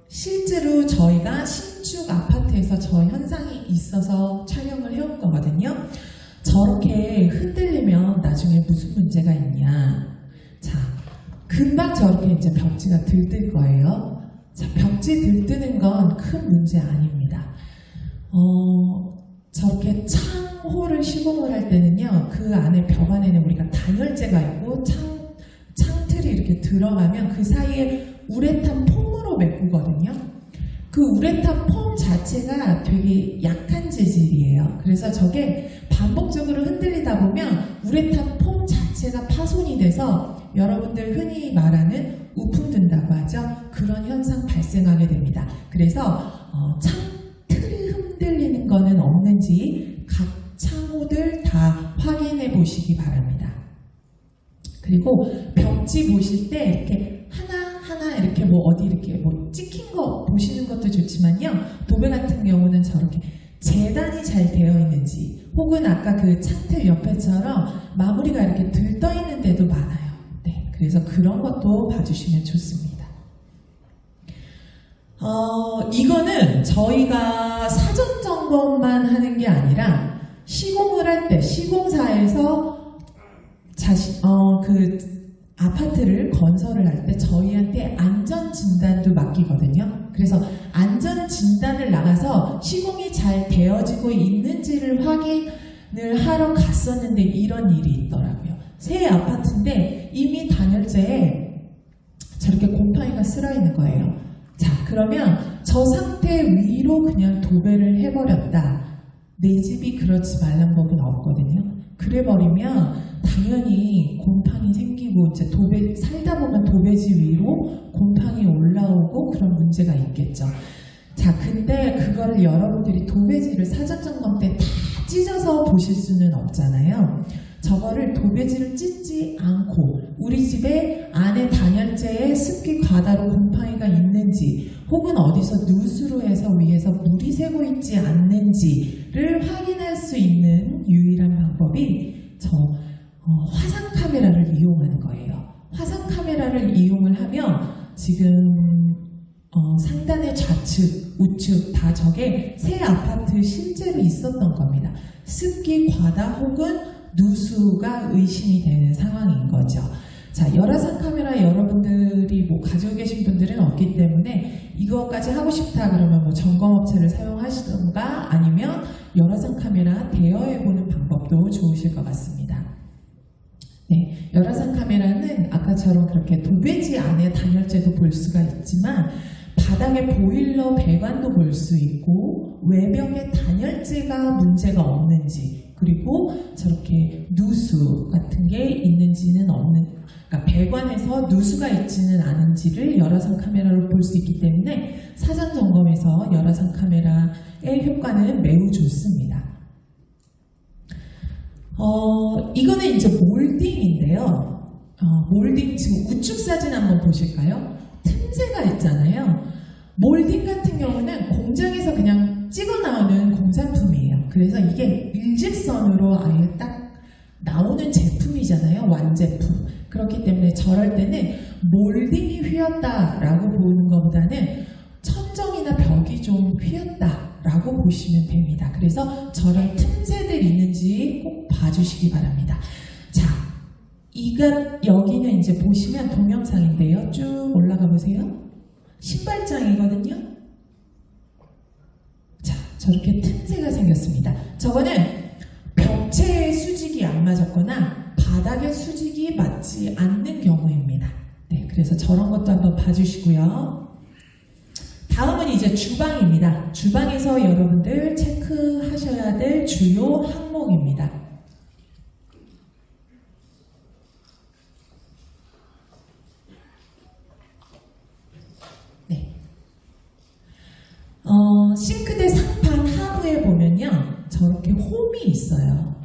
실제로 저희가 신축 아파트에서 저 현상이 있어서 촬영을 해온 거거든요. 저렇게 흔들리면 나중에 무슨 문제가 있냐. 자, 금방 저렇게 이제 벽지가 들뜰 거예요. 자, 벽지 들뜨는 건 큰 문제 아닙니다. 저렇게 창호를 시공을 할 때는요, 그 안에 벽 안에는 우리가 단열재가 있고 창틀이 이렇게 들어가면 그 사이에 우레탄 폼으로 메꾸거든요. 그 우레탄 폼 자체가 되게 약한 재질이에요. 그래서 저게 반복적으로 흔들리다 보면 우레탄 폼 자체가 파손이 돼서 여러분들 흔히 말하는 우풍 든다고 하죠. 그런 현상 발생하게 됩니다. 그래서 창틀이 흔들리는 거는 없는지 각 창호들 다 확인해 보시기 바랍니다. 그리고 벽지 보실 때 이렇게 하나하나 이렇게 어디 이렇게 찍힌 거 보시는 것도 좋지만요. 도배 같은 경우는 저렇게 재단이 잘 되어 있는지 혹은 아까 그 창틀 옆에처럼 마무리가 이렇게 들떠 있는 데도 많아요. 네, 그래서 그런 것도 봐주시면 좋습니다. 이거는 저희가 사전 점검만 하는 게 아니라 시공을 할 때 시공사에서 그 아파트를 건설을 할 때 저희한테 안전 진단도 맡기거든요. 그래서 안전 진단을 나가서 시공이 잘 되어지고 있는지를 확인을 하러 갔었는데 이런 일이 있더라고요. 새 아파트인데 이미 단열재에 저렇게 곰팡이가 쓸어 있는 거예요. 자, 그러면 저 상태 위로 그냥 도배를 해버렸다. 내 집이 그렇지 말란 법은 없거든요. 그래버리면 당연히 곰팡이 생기고 이제 살다 보면 도배지 위로 곰팡이 올라오고 그런 문제가 있겠죠. 자, 근데 그거를 여러분들이 도배지를 사전 점검 때 다 찢어서 보실 수는 없잖아요. 저거를 도배지를 찢지 않고 우리 집에 안에 단열재에 습기 과다로 곰팡이가 있는지 혹은 어디서 누수로 해서 위에서 물이 새고 있지 않는지를 확인할 수 있는 유일한 방법이 화상 카메라를 이용하는 거예요. 화상 카메라를 이용을 하면 지금 상단의 좌측, 우측 다 저게 새 아파트 실제로 있었던 겁니다. 습기 과다 혹은 누수가 의심이 되는 상황인 거죠. 자, 열화상 카메라 여러분들이 가지고 계신 분들은 없기 때문에 이거까지 하고 싶다 그러면 점검업체를 사용하시던가 아니면 열화상 카메라 대여해보는 방법도 좋으실 것 같습니다. 네, 열화상 카메라는 아까처럼 그렇게 도배지 안에 단열재도 볼 수가 있지만 바닥에 보일러 배관도 볼 수 있고 외벽에 단열재가 문제가 없는지 그리고 저렇게 누수 같은 게 있는지는 없는 그러니까 배관에서 누수가 있지는 않은지를 열화상 카메라로 볼 수 있기 때문에 사전 점검에서 열화상 카메라의 효과는 매우 좋습니다. 이거는 이제 몰딩인데요. 몰딩 지금 우측 사진 한번 보실까요? 틈새가 있잖아요. 몰딩 같은 경우는 공장에서 그냥 찍어 나오는 공산품이에요. 그래서 이게 일직선으로 아예 딱 나오는 제품이잖아요. 완제품. 그렇기 때문에 저럴 때는 몰딩이 휘었다라고 보는 것보다는 천정이나 벽이 좀 휘었다라고 보시면 됩니다. 그래서 저런 틈새들 있는지 꼭 봐주시기 바랍니다. 자, 여기는 이제 보시면 동영상인데요. 쭉 올라가 보세요. 신발장이거든요. 자, 저렇게 틈새가 생겼습니다. 저거는 벽체의 수직이 안 맞았거나 바닥의 수직이 맞지 않는 경우입니다. 네, 그래서 저런 것도 한번 봐주시고요. 다음은 이제 주방입니다. 주방에서 여러분들 체크하셔야 될 주요 항목입니다. 네. 싱크대 상판 하부에 보면요. 저렇게 홈이 있어요.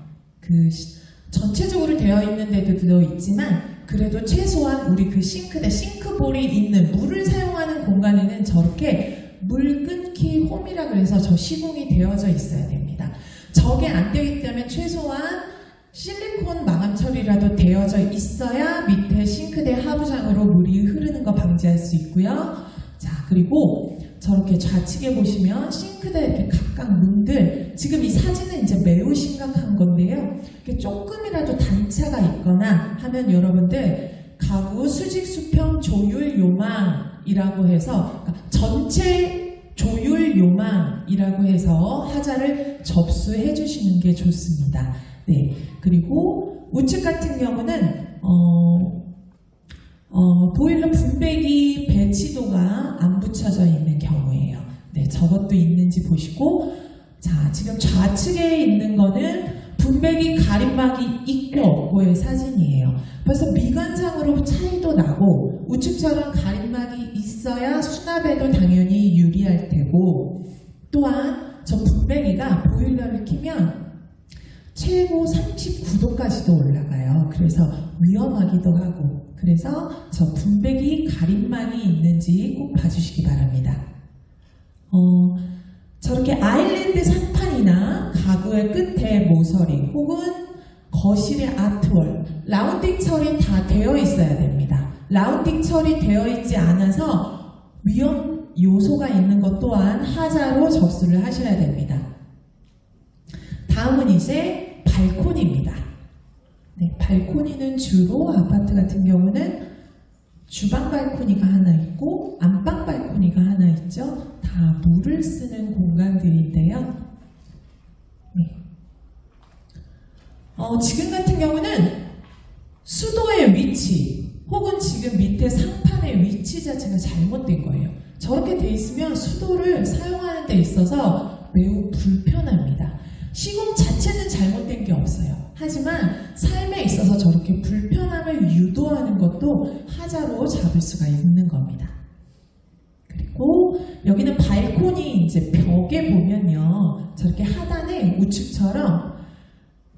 전체적으로 되어 있는 데도 있지만 그래도 최소한 우리 그 싱크볼이 있는 물을 사용하는 공간에는 저렇게 물 끊기 홈이라 그래서 저 시공이 되어져 있어야 됩니다. 저게 안 되기 때문에 최소한 실리콘 마감 처리라도 되어져 있어야 밑에 싱크대 하부장으로 물이 흐르는 거 방지할 수 있고요. 자, 그리고 저렇게 좌측에 보시면 싱크대 이렇게 각각 문들 지금 이 사진은 이제 매우 심각한 건데요. 조금이라도 단차가 있거나 하면 여러분들 가구 수직 수평 조율 요망이라고 해서 그러니까 전체 조율 요망이라고 해서 하자를 접수해 주시는 게 좋습니다. 네, 그리고 우측 같은 경우는 보일러 분배기 배치도가 안 붙여져 있는 경우예요. 네, 저것도 있는지 보시고 자, 지금 좌측에 있는 거는 분배기 가림막이 있고 없고의 사진이에요. 벌써 미관상으로 차이도 나고 우측처럼 가림막이 있어야 수납에도 당연히 유리할 테고 또한 저 분배기가 보일러를 켜면 최고 39도까지도 올라가요. 그래서 위험하기도 하고 그래서 저 분배기 가림막이 있는지 꼭 봐주시기 바랍니다. 저렇게 아일랜드 상판이나 가구의 끝에 모서리 혹은 거실의 아트월 라운딩 처리 다 되어 있어야 됩니다. 라운딩 처리 되어 있지 않아서 위험 요소가 있는 것 또한 하자로 접수를 하셔야 됩니다. 다음은 이제 발코니입니다. 네, 발코니는 주로 아파트 같은 경우는 주방 발코니가 하나 있고 안방 발코니가 하나 있죠. 다 물을 쓰는 공간들인데요. 네. 지금 같은 경우는 수도의 위치 혹은 지금 밑에 상판의 위치 자체가 잘못된 거예요. 저렇게 돼 있으면 수도를 사용하는 데 있어서 매우 불편합니다. 시공 자체는 잘못된 게 없어요. 하지만 삶에 있어서 저렇게 불편함을 유도하는 것도 하자로 잡을 수가 있는 겁니다. 그리고 여기는 발코니 이제 벽에 보면요. 저렇게 하단에 우측처럼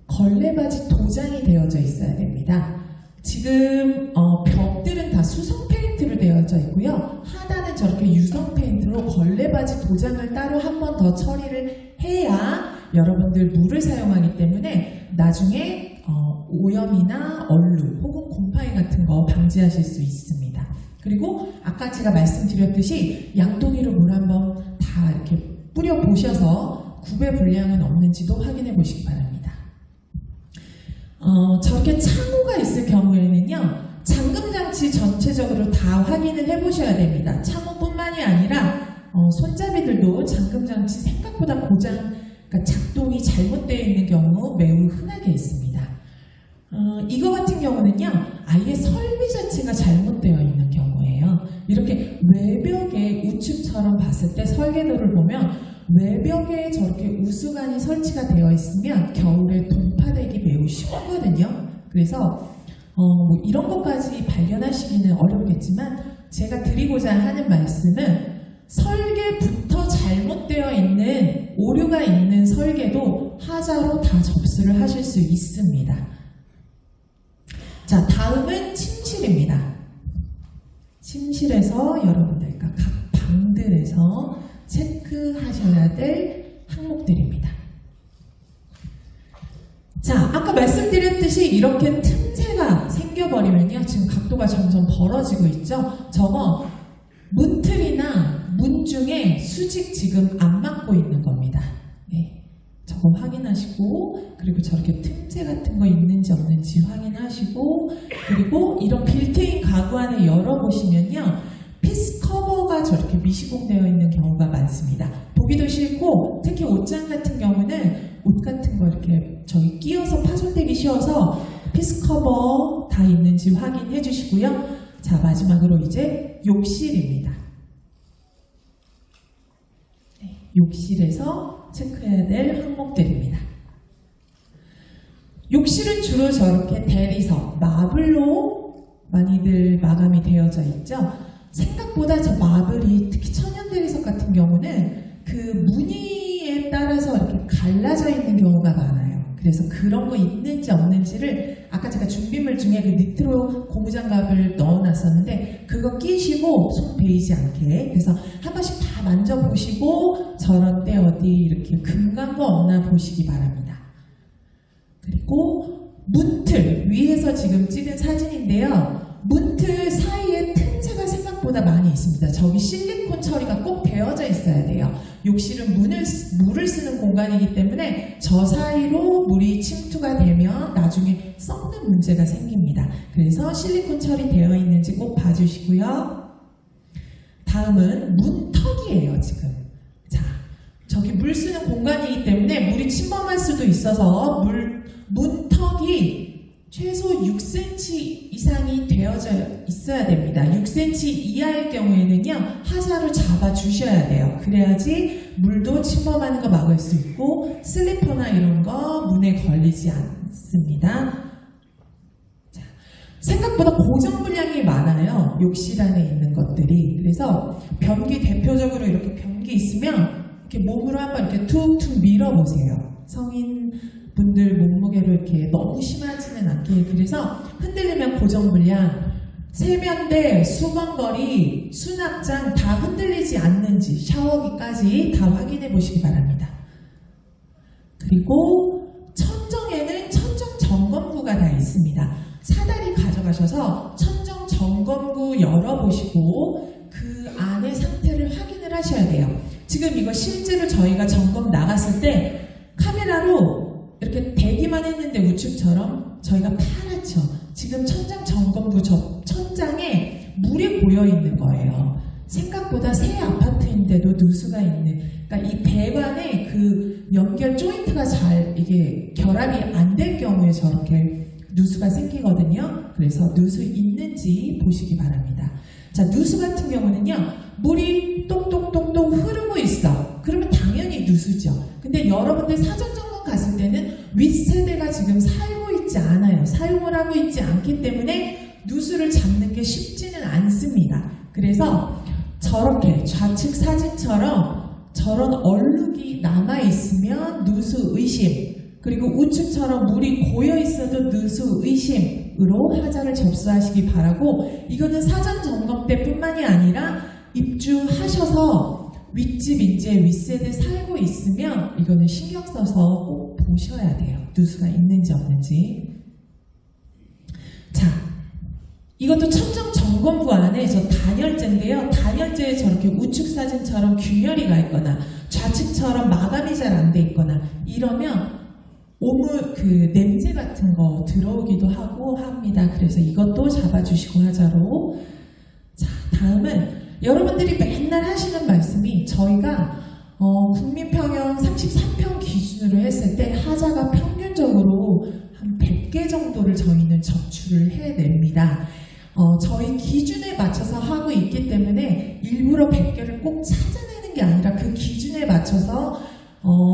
걸레바지 도장이 되어져 있어야 됩니다. 지금 벽들은 다 수성 페인트로 되어져 있고요. 하단은 저렇게 유성 페인트로 걸레바지 도장을 따로 한 번 더 처리를 해야 여러분들 물을 사용하기 때문에 나중에 오염이나 얼룩 혹은 곰팡이 같은 거 방지하실 수 있습니다. 그리고 아까 제가 말씀드렸듯이 양동이로 물 한번 다 이렇게 뿌려 보셔서 구배 불량은 없는지도 확인해 보시기 바랍니다. 저렇게 창호가 있을 경우에는요, 잠금 장치 전체적으로 다 확인을 해 보셔야 됩니다. 창호뿐만이 아니라 손잡이들도 잠금 장치 생각보다 그러니까 작동이 잘못되어 있는 경우 매우 흔하게 있습니다. 이거 같은 경우는요, 아예 설비 자체가 잘못되어 있는 경우예요. 이렇게 외벽에 우측처럼 봤을 때 설계도를 보면 외벽에 저렇게 우수관이 설치가 되어 있으면 겨울에 동파되기 매우 쉽거든요. 그래서 뭐 이런 것까지 발견하시기는 어렵겠지만 제가 드리고자 하는 말씀은 설계부터 잘못되어 있는 오류가 있는 설계도 하자로 다 접수를 하실 수 있습니다. 자, 다음은 침실입니다. 침실에서 여러분들, 그러니까 각 방들에서 체크하셔야 될 항목들입니다. 자, 아까 말씀드렸듯이 이렇게 틈새가 생겨버리면요, 지금 각도가 점점 벌어지고 있죠? 저거 문틀이나 문 중에 수직 지금 안 맞고 있는 겁니다. 네, 저거 확인하시고, 그리고 저렇게 틈새 같은 거 있는지 없는지 확인하시고, 그리고 이런 빌트인 가구 안에 열어보시면요, 피스 커버가 저렇게 미시공되어 있는 경우가 많습니다. 보기도 싫고, 특히 옷장 같은 경우는 옷 같은 거 이렇게 저기 끼워서 파손되기 쉬워서 피스 커버 다 있는지 확인해 주시고요. 자, 마지막으로 이제 욕실입니다. 네, 욕실에서 체크해야 될 항목들입니다. 욕실은 주로 저렇게 대리석, 마블로 많이들 마감이 되어져 있죠. 생각보다 저 마블이 특히 천연 대리석 같은 경우는 그 무늬에 따라서 이렇게 갈라져 있는 경우가 많아요. 그래서 그런 거 있는지 없는지를 아까 제가 준비물 중에 그 니트로 고무장갑을 넣어놨었는데 그거 끼시고 손 베이지 않게, 그래서 한 번씩 다 만져보시고 저런 때 어디 이렇게 금 간 거 없나 보시기 바랍니다. 그리고 문틀 위에서 지금 찍은 사진인데요. 문틀 사이에 틈새가 생각보다 많이 있습니다. 저기 실리콘 처리가 꼭 되어져 있어야 돼요. 욕실은 물을 쓰는 공간이기 때문에 저 사이로 물이 침투가 되면 나중에 썩는 문제가 생깁니다. 그래서 실리콘 처리되어 있는지 꼭 봐주시고요. 다음은 문턱이에요. 지금 자, 저기 물 쓰는 공간이기 때문에 물이 침범할 수도 있어서 문턱이 최소 6cm 이상이 되어져 있어야 됩니다. 6cm 이하일 경우에는요, 하자로 잡아 주셔야 돼요. 그래야지 물도 침범하는 거 막을 수 있고 슬리퍼나 이런 거 문에 걸리지 않습니다. 자, 생각보다 고정 분량이 많아요. 욕실 안에 있는 것들이. 그래서 변기, 대표적으로 이렇게 변기 있으면 이렇게 몸으로 한번 이렇게 툭툭 밀어보세요. 성인 분들 몸무게로 이렇게 너무 심하지는 않게. 그래서 흔들리면 고정불량, 세면대, 수건거리, 수납장 다 흔들리지 않는지 샤워기까지 다 확인해 보시기 바랍니다. 그리고 천정에는 천정 점검구가 다 있습니다. 사다리 가져가셔서 천정 점검구 열어보시고 그 안의 상태를 확인을 하셔야 돼요. 지금 이거 실제로 저희가 점검 나갔을 때 카메라로 이렇게 대기만 했는데 우측처럼 저희가 파랗죠. 지금 천장 점검부 천장에 물이 고여 있는 거예요. 생각보다 새 아파트인데도 누수가 있는, 그러니까 이 배관에 그 연결 조인트가 잘 이게 결합이 안 될 경우에 저렇게 누수가 생기거든요. 그래서 누수 있는지 보시기 바랍니다. 자, 누수 같은 경우는요, 물이 똑똑똑똑 흐르고 있어. 그러면 당연히 누수죠. 근데 여러분들 사전 점검 갔을 때는 윗세대가 지금 살고 있지 않아요. 사용을 하고 있지 않기 때문에 누수를 잡는 게 쉽지는 않습니다. 그래서 저렇게 좌측 사진처럼 저런 얼룩이 남아있으면 누수 의심, 그리고 우측처럼 물이 고여 있어도 누수 의심으로 하자를 접수하시기 바라고, 이거는 사전 점검 때뿐만이 아니라 입주하셔서 윗집 이제 윗세대 살고 있으면 이거는 신경 써서 꼭 보셔야 돼요. 누수가 있는지 없는지. 자, 이것도 천정 점검부 안에 저 단열재인데요. 단열재에 저렇게 우측 사진처럼 균열이 가 있거나 좌측처럼 마감이 잘 안 돼 있거나 이러면 오물 그 냄새 같은 거 들어오기도 하고 합니다. 그래서 이것도 잡아주시고 하자로. 자, 다음은 여러분들이 맨날 하시는 말씀이, 저희가 국민평형 33평 기준으로 했을 때 하자가 평균적으로 한 100개 정도 정도를 저희는 적출을 해냅니다. 저희 기준에 맞춰서 하고 있기 때문에 일부러 100개를 꼭 찾아내는 게 아니라 그 기준에 맞춰서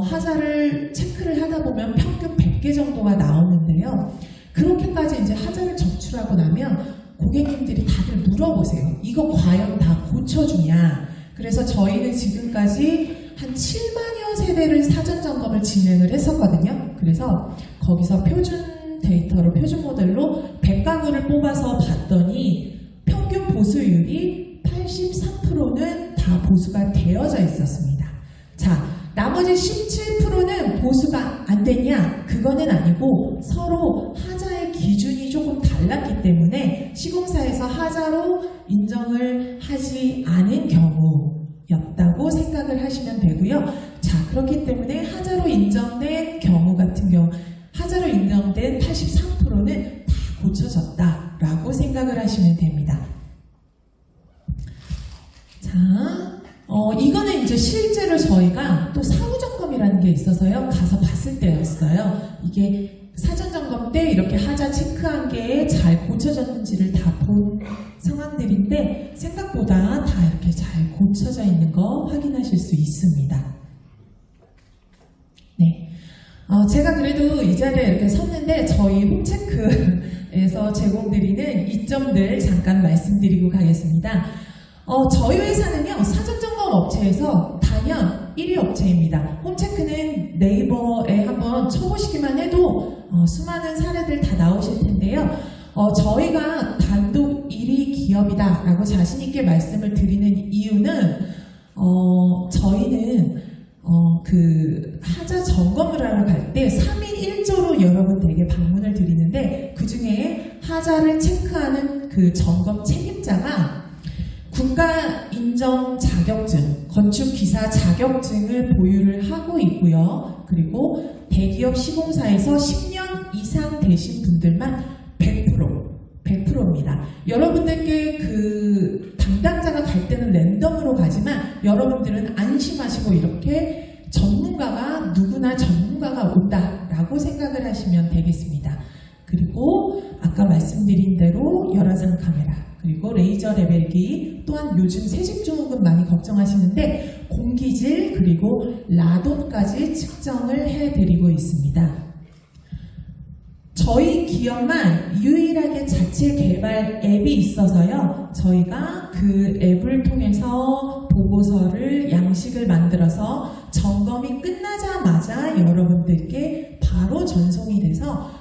하자를 체크를 하다 보면 평균 100개 정도가 나오는데요. 그렇게까지 이제 하자를 적출하고 나면 고객님들이 다들 물어보세요. 이거 과연 다 고쳐주냐? 그래서 저희는 지금까지 한 7만여 세대를 사전 점검을 진행을 했었거든요. 그래서 거기서 표준 데이터로, 표준 모델로 100가구를 뽑아서 봤더니 평균 보수율이 83%는 다 보수가 되어져 있었습니다. 자, 나머지 17%는 보수가 안 됐냐? 그거는 아니고 서로 하자의 기준이 조금 달랐기 때문에 시공사에서 하자로 인정을 하지 않은 경우였다고 생각을 하시면 되고요. 자, 그렇기 때문에 하자로 인정된 경우 같은 경우, 하자로 인정된 83%는 다 고쳐졌다라고 생각을 하시면 됩니다. 자, 이거는 이제 실제로 저희가 또 사후점검이라는 게 있어서요. 가서 봤을 때였어요. 이게 사전점검 때 이렇게 하자 체크한 게 잘 고쳐졌는지를 다 본 상황들인데 생각보다 다 이렇게 잘 고쳐져 있는 거 확인하실 수 있습니다. 네. 제가 그래도 이 자리에 이렇게 섰는데 저희 홈체크에서 제공드리는 이점들 잠깐 말씀드리고 가겠습니다. 저희 회사는요, 사전점검 업체에서 단연 1위 업체입니다. 홈체크는 네이버에 한번 쳐보시기만 해도 수많은 사례들 다 나오실 텐데요. 저희가 단독 1위 기업이다라고 자신있게 말씀을 드리는 이유는, 저희는 그 하자 점검을 하러 갈 때 3인 1조로 여러분들에게 방문을 드리는데 그 중에 하자를 체크하는 그 점검 책임자가 국가 인정 자격증, 건축 기사 자격증을 보유를 하고 있고요. 그리고 대기업 시공사에서 10년 이상 되신 분들만 100%입니다. 여러분들께 그 담당자가 갈 때는 랜덤으로 가지만 여러분들은 안심하시고 이렇게 전문가가, 누구나 전문가가 온다라고 생각을 하시면 되겠습니다. 그리고 아까 말씀드린 대로 열화상 카메라, 그리고 레이저 레벨기, 또한 요즘 세집주목은 많이 걱정하시는데 공기질 그리고 라돈까지 측정을 해드리고 있습니다. 저희 기업만 유일하게 자체 개발 앱이 있어서요. 저희가 그 앱을 통해서 보고서를 양식을 만들어서 점검이 끝나자마자 여러분들께 바로 전송이 돼서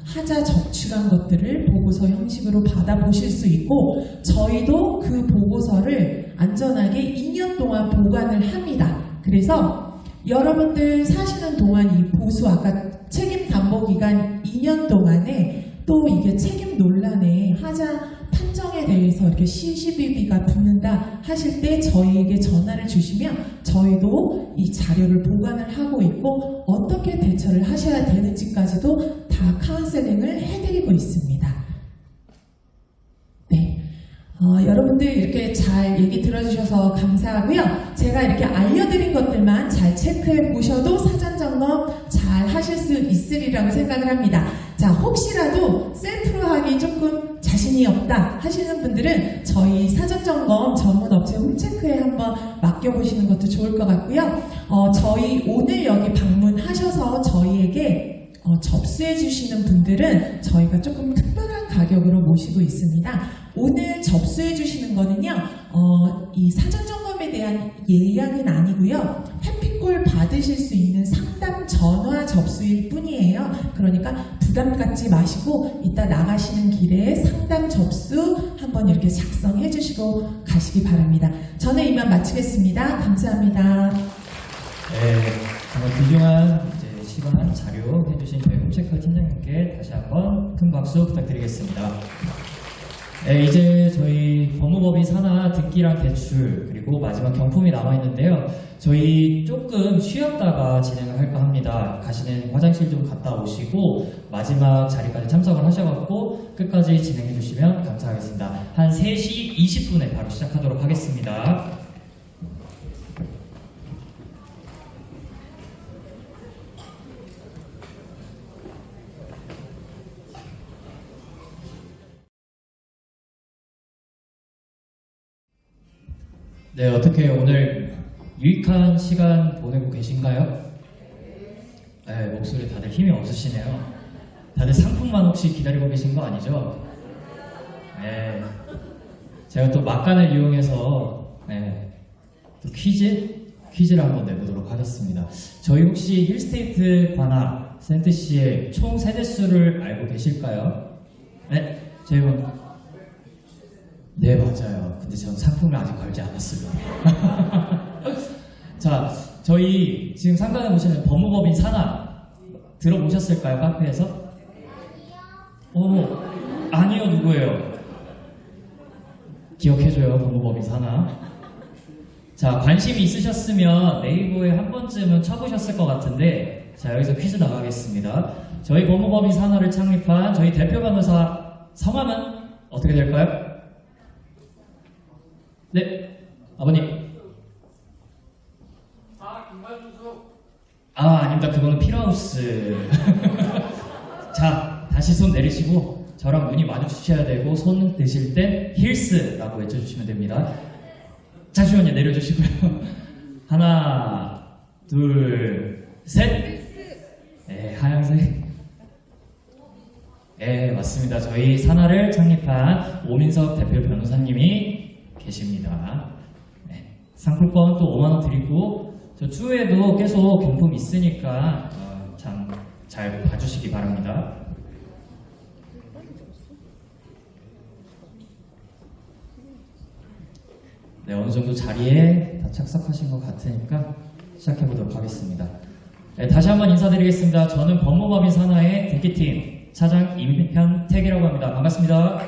하자 적출한 것들을 보고서 형식으로 받아보실 수 있고 저희도 그 보고서를 안전하게 2년 동안 보관을 합니다. 그래서 여러분들 사시는 동안 이 보수 아까 책임 담보 기간 2년 동안에 또 이게 책임 논란에 하자 판정에 대해서 이렇게 시시비비가 붙는다 하실 때 저희에게 전화를 주시면 저희도 이 자료를 보관을 하고 있고 어떻게 대처를 하셔야 되는지까지도 다 카운셀링을 해드리고 있습니다. 네. 여러분들 이렇게 잘 얘기 들어주셔서 감사하고요. 제가 이렇게 알려드린 것들만 잘 체크해 보셔도 사전 점검 잘 하실 수 있으리라고 생각을 합니다. 자, 혹시라도 셀프로 하기 조금 자신이 없다 하시는 분들은 저희 사전 점검 전문 업체 홈체크에 한번 맡겨보시는 것도 좋을 것 같고요. 저희 오늘 여기 방문하셔서 저희에게 접수해 주시는 분들은 저희가 조금 특별한 가격으로 모시고 있습니다. 오늘 접수해 주시는 거는요, 이 사전 점검에 대한 예약은 아니고요. 해피콜 받으실 수 있는 상담 전화 접수일 뿐이에요. 그러니까 부담 갖지 마시고 이따 나가시는 길에 상담 접수 한번 이렇게 작성해 주시고 가시기 바랍니다. 저는 이만 마치겠습니다. 감사합니다. 네, 정말 귀중한 이제 시간 자료 해주신 저희 홈체크 팀장님께 다시 한번 큰 박수 부탁드리겠습니다. 네, 이제 저희 법무법인 산하 듣기랑 대출 그리고 마지막 경품이 남아있는데요. 저희 조금 쉬었다가 진행을 할까 합니다. 가시는 화장실 좀 갔다 오시고 마지막 자리까지 참석을 하셔갖고 끝까지 진행해 주시면 감사하겠습니다. 한 3시 20분에 바로 시작하도록 하겠습니다. 네, 어떻게 오늘 유익한 시간 보내고 계신가요? 네, 목소리 다들 힘이 없으시네요. 다들 상품만 혹시 기다리고 계신 거 아니죠? 네. 제가 또 막간을 이용해서 또 퀴즈를 한번 내보도록 하겠습니다. 저희 혹시 힐스테이트 관악 센트시의 총 세대수를 알고 계실까요? 네, 저희가 네, 맞아요. 근데 전 상품을 아직 걸지 않았습니다. 자, 저희 지금 상단에 보시는 법무법인 산하 들어보셨을까요? 카페에서? 아니요. 누구예요? 기억해줘요. 법무법인 산하. 자, 관심이 있으셨으면 네이버에 한 번쯤은 쳐보셨을 것 같은데, 자, 여기서 퀴즈 나가겠습니다. 저희 법무법인 산하를 창립한 저희 대표 변호사 성함은 어떻게 될까요? 네, 아버님. 아닙니다. 그거는 필하우스. 자, 다시 손 내리시고 저랑 눈이 마주치셔야 되고 손 드실 땐 힐스라고 외쳐주시면 됩니다. 잠시만요. 내려주시고요. 하나, 둘, 셋. 네, 하얀색. 네, 맞습니다. 저희 산하를 창립한 오민석 대표 변호사님이 계십니다. 네, 상품권 또 5만원 드리고 저 추후에도 계속 경품 있으니까 참 잘 봐주시기 바랍니다. 네, 어느 정도 자리에 다 착석하신 것 같으니까 시작해 보도록 하겠습니다. 네, 다시 한번 인사드리겠습니다. 저는 법무법인 산하의 대기팀 차장 임현택이라고 합니다. 반갑습니다.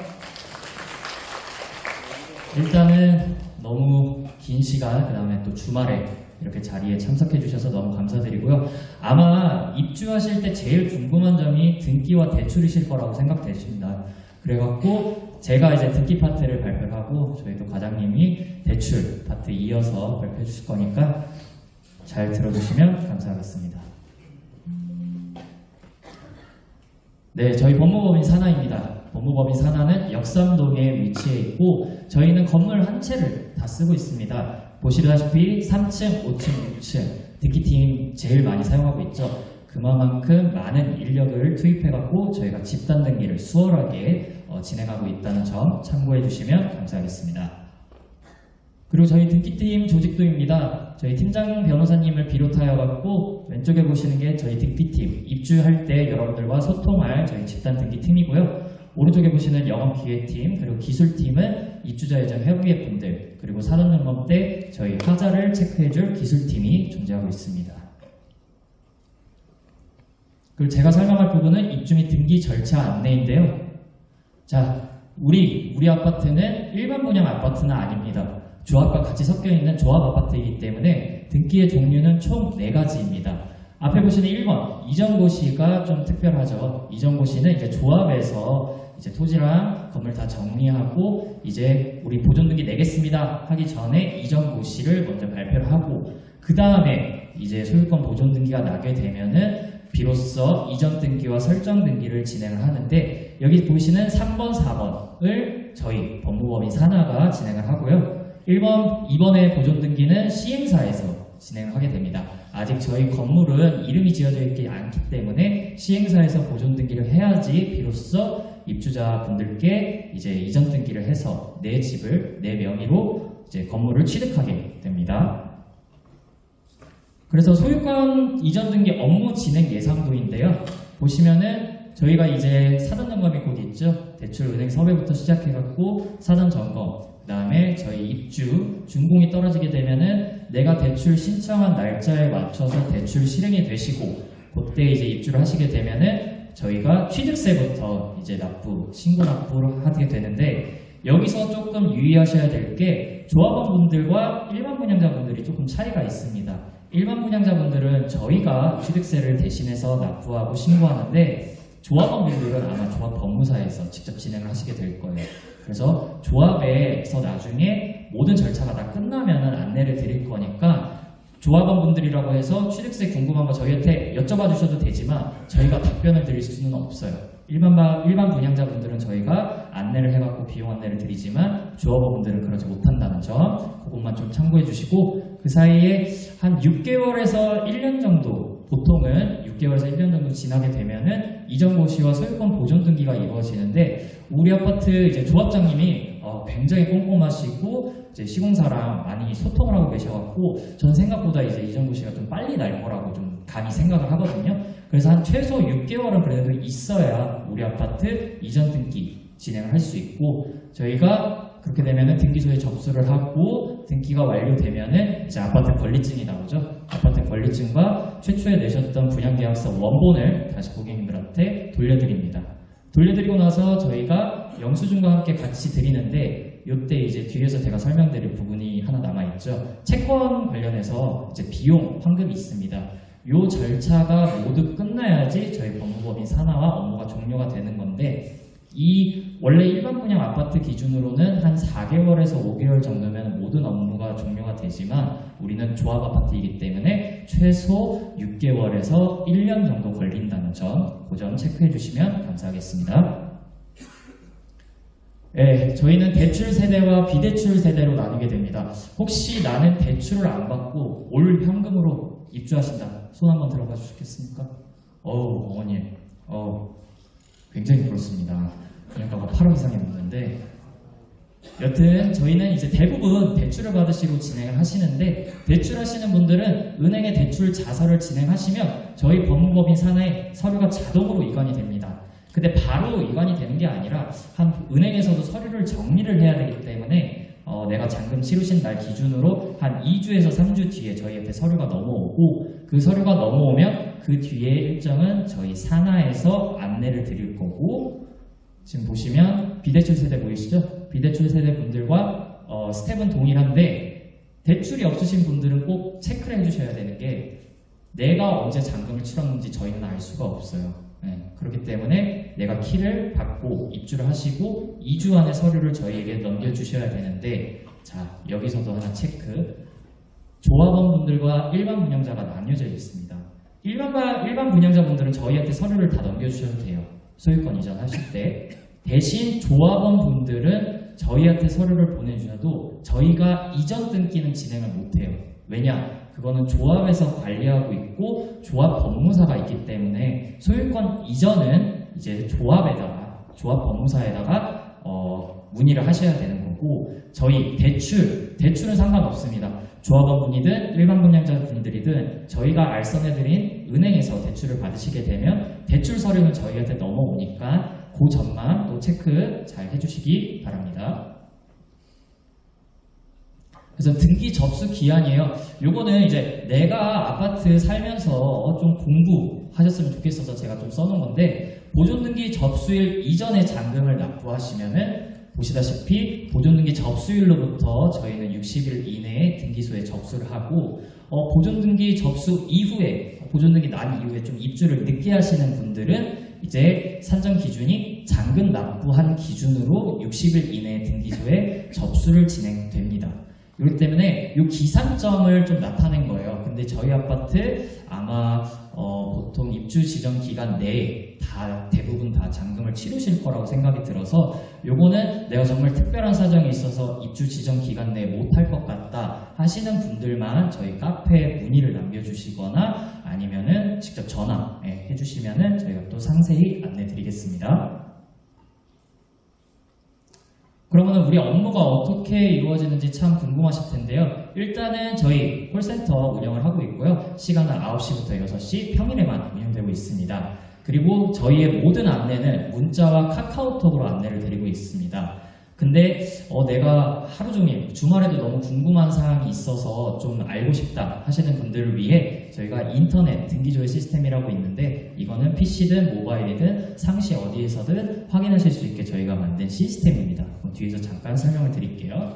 일단은 너무 긴 시간, 그 다음에 또 주말에 이렇게 자리에 참석해 주셔서 너무 감사드리고요. 아마 입주하실 때 제일 궁금한 점이 등기와 대출이실 거라고 생각되십니다. 그래갖고 제가 이제 등기 파트를 발표를 하고 저희 또 과장님이 대출 파트 이어서 발표해 주실 거니까 잘 들어주시면 감사하겠습니다. 네, 저희 법무법인 산하입니다. 법무법인 산하는 역삼동에 위치해 있고 저희는 건물 한 채를 다 쓰고 있습니다. 보시다시피 3층, 5층, 6층 등기팀 제일 많이 사용하고 있죠. 그만큼 많은 인력을 투입해갖고 저희가 집단 등기를 수월하게 진행하고 있다는 점 참고해 주시면 감사하겠습니다. 그리고 저희 등기팀 조직도입니다. 저희 팀장 변호사님을 비롯하여 갖고 왼쪽에 보시는 게 저희 등기팀 입주할 때 여러분들과 소통할 저희 집단 등기팀이고요. 오른쪽에 보시는 영업기획팀 그리고 기술팀은 입주자 예정 협의회 분들 그리고 사전점검 때 저희 하자를 체크해줄 기술팀이 존재하고 있습니다. 그리고 제가 설명할 부분은 입주 및 등기 절차 안내인데요. 자, 우리 아파트는 일반 분양 아파트는 아닙니다. 조합과 같이 섞여있는 조합 아파트이기 때문에 등기의 종류는 총 4가지입니다. 앞에 보시는 1번 이전고시가 좀 특별하죠. 이전고시는 이제 조합에서 이제 토지랑 건물 다 정리하고 이제 우리 보존등기 내겠습니다 하기 전에 이전고시를 먼저 발표를 하고 그 다음에 이제 소유권 보존등기가 나게 되면은 비로소 이전등기와 설정등기를 진행을 하는데 여기 보시는 3번, 4번을 저희 법무법인 산하가 진행을 하고요. 1번, 2번의 보존등기는 시행사에서 진행을 하게 됩니다. 아직 저희 건물은 이름이 지어져 있지 않기 때문에 시행사에서 보존등기를 해야지 비로소 입주자분들께 이제 이전 등기를 해서 내 집을 내 명의로 이제 건물을 취득하게 됩니다. 그래서 소유권 이전 등기 업무 진행 예상도인데요. 보시면은 저희가 이제 사전 점검이 곧 있죠. 대출 은행 섭외부터 시작해갖고 사전 점검, 그 다음에 저희 입주 준공이 떨어지게 되면은 내가 대출 신청한 날짜에 맞춰서 대출 실행이 되시고 그때 이제 입주를 하시게 되면은 저희가 취득세부터 이제 신고 납부를 하게 되는데 여기서 조금 유의하셔야 될 게 조합원분들과 일반 분양자분들이 조금 차이가 있습니다. 일반 분양자분들은 저희가 취득세를 대신해서 납부하고 신고하는데 조합원분들은 아마 조합 법무사에서 직접 진행을 하시게 될 거예요. 그래서 조합에서 나중에 모든 절차가 다 끝나면은 안내를 드릴 거니까 조합원분들이라고 해서 취득세 궁금한 거 저희한테 여쭤봐 주셔도 되지만 저희가 답변을 드릴 수는 없어요. 일반 분양자분들은 저희가 안내를 해갖고 비용 안내를 드리지만 조합원분들은 그러지 못한다는 점 그것만 좀 참고해 주시고 그 사이에 한 6개월에서 1년 정도 보통은 6개월에서 1년 정도 지나게 되면은 이전 고시와 소유권 보존 등기가 이루어지는데 우리 아파트 이제 조합장님이 굉장히 꼼꼼하시고 이제 시공사랑 많이 소통을 하고 계셔갖고 저는 생각보다 이제 이전 고시가 좀 빨리 날 거라고 좀 감히 생각을 하거든요. 그래서 한 최소 6개월은 그래도 있어야 우리 아파트 이전 등기 진행을 할 수 있고 저희가 그렇게 되면은 등기소에 접수를 하고 등기가 완료되면은 이제 아파트 권리증이 나오죠. 아파트 권리증과 최초에 내셨던 분양계약서 원본을 다시 고객님들한테 돌려드립니다. 돌려드리고 나서 저희가 영수증과 함께 같이 드리는데 이때 이제 뒤에서 제가 설명드릴 부분이 하나 남아있죠. 채권 관련해서 이제 비용 환급이 있습니다. 이 절차가 모두 끝나야지 저희 법무법인 산하와 업무가 종료가 되는 건데 이 원래 일반 분양 아파트 기준으로는 한 4개월에서 5개월 정도면 모든 업무가 종료가 되지만 우리는 조합 아파트이기 때문에 최소 6개월에서 1년 정도 걸린다는 점, 그 점 체크해 주시면 감사하겠습니다. 네, 저희는 대출 세대와 비대출 세대로 나누게 됩니다. 혹시 나는 대출을 안 받고 올 현금으로 입주하신다. 손 한번 들어봐 주시겠습니까? 어머니, 굉장히 부럽습니다. 그러니까 8억 이상이 넘는데 여튼 저희는 이제 대부분 대출을 받으시고 진행을 하시는데 대출하시는 분들은 은행에 대출 자서를 진행하시면 저희 법무법인 산하에 서류가 자동으로 이관이 됩니다. 근데 바로 이관이 되는 게 아니라 한 은행에서도 서류를 정리를 해야 되기 때문에 내가 잔금 치르신 날 기준으로 한 2주에서 3주 뒤에 저희한테 서류가 넘어오고 그 서류가 넘어오면 그 뒤에 일정은 저희 산하에서 안내를 드릴 거고 지금 보시면 비대출 세대 보이시죠? 비대출 세대 분들과 스텝은 동일한데 대출이 없으신 분들은 꼭 체크를 해주셔야 되는 게 내가 언제 잔금을 치렀는지 저희는 알 수가 없어요. 네, 그렇기 때문에 내가 키를 받고 입주를 하시고 2주 안에 서류를 저희에게 넘겨주셔야 되는데 자 여기서도 하나 체크 조합원분들과 일반 분양자가 나뉘어져 있습니다. 일반 분양자분들은 저희한테 서류를 다 넘겨주셔도 돼요. 소유권 이전하실 때 대신 조합원분들은 저희한테 서류를 보내주셔도 저희가 이전 등기는 진행을 못해요. 왜냐? 그거는 조합에서 관리하고 있고 조합 법무사가 있기 때문에 소유권 이전은 이제 조합 법무사에다가 문의를 하셔야 되는 거고 저희 대출은 상관없습니다. 조합원분이든 일반 분양자분들이든 저희가 알선해드린 은행에서 대출을 받으시게 되면 대출 서류는 저희한테 넘어오니까 그 점만 또 체크 잘 해주시기 바랍니다. 그래서 등기 접수 기한이에요. 요거는 이제 내가 아파트 살면서 좀 공부하셨으면 좋겠어서 제가 좀 써놓은 건데 보존등기 접수일 이전에 잔금을 납부하시면은 보시다시피 보존등기 접수일로부터 저희는 60일 이내에 등기소에 접수를 하고 보존등기 접수 이후에 보존등기 난 이후에 좀 입주를 늦게 하시는 분들은 이제 산정 기준이 잔금 납부한 기준으로 60일 이내에 등기소에 접수를 진행됩니다. 그렇기 때문에 이 기산점을 좀 나타낸 거예요. 근데 저희 아파트 아마 보통 입주 지정 기간 내에 대부분 다 잔금을 치르실 거라고 생각이 들어서 요거는 내가 정말 특별한 사정이 있어서 입주 지정 기간 내에 못할 것 같다 하시는 분들만 저희 카페에 문의를 남겨주시거나 아니면은 직접 전화해 주시면은 저희가 또 상세히 안내 드리겠습니다. 그러면 우리 업무가 어떻게 이루어지는지 참 궁금하실 텐데요. 일단은 저희 콜센터 운영을 하고 있고요. 시간은 9시부터 6시 평일에만 운영되고 있습니다. 그리고 저희의 모든 안내는 문자와 카카오톡으로 안내를 드리고 있습니다. 근데 내가 하루 종일 주말에도 너무 궁금한 사항이 있어서 좀 알고 싶다 하시는 분들을 위해 저희가 인터넷 등기조회 시스템이라고 있는데 이거는 PC든 모바일이든 상시 어디에서든 확인하실 수 있게 저희가 만든 시스템입니다. 뒤에서 잠깐 설명을 드릴게요.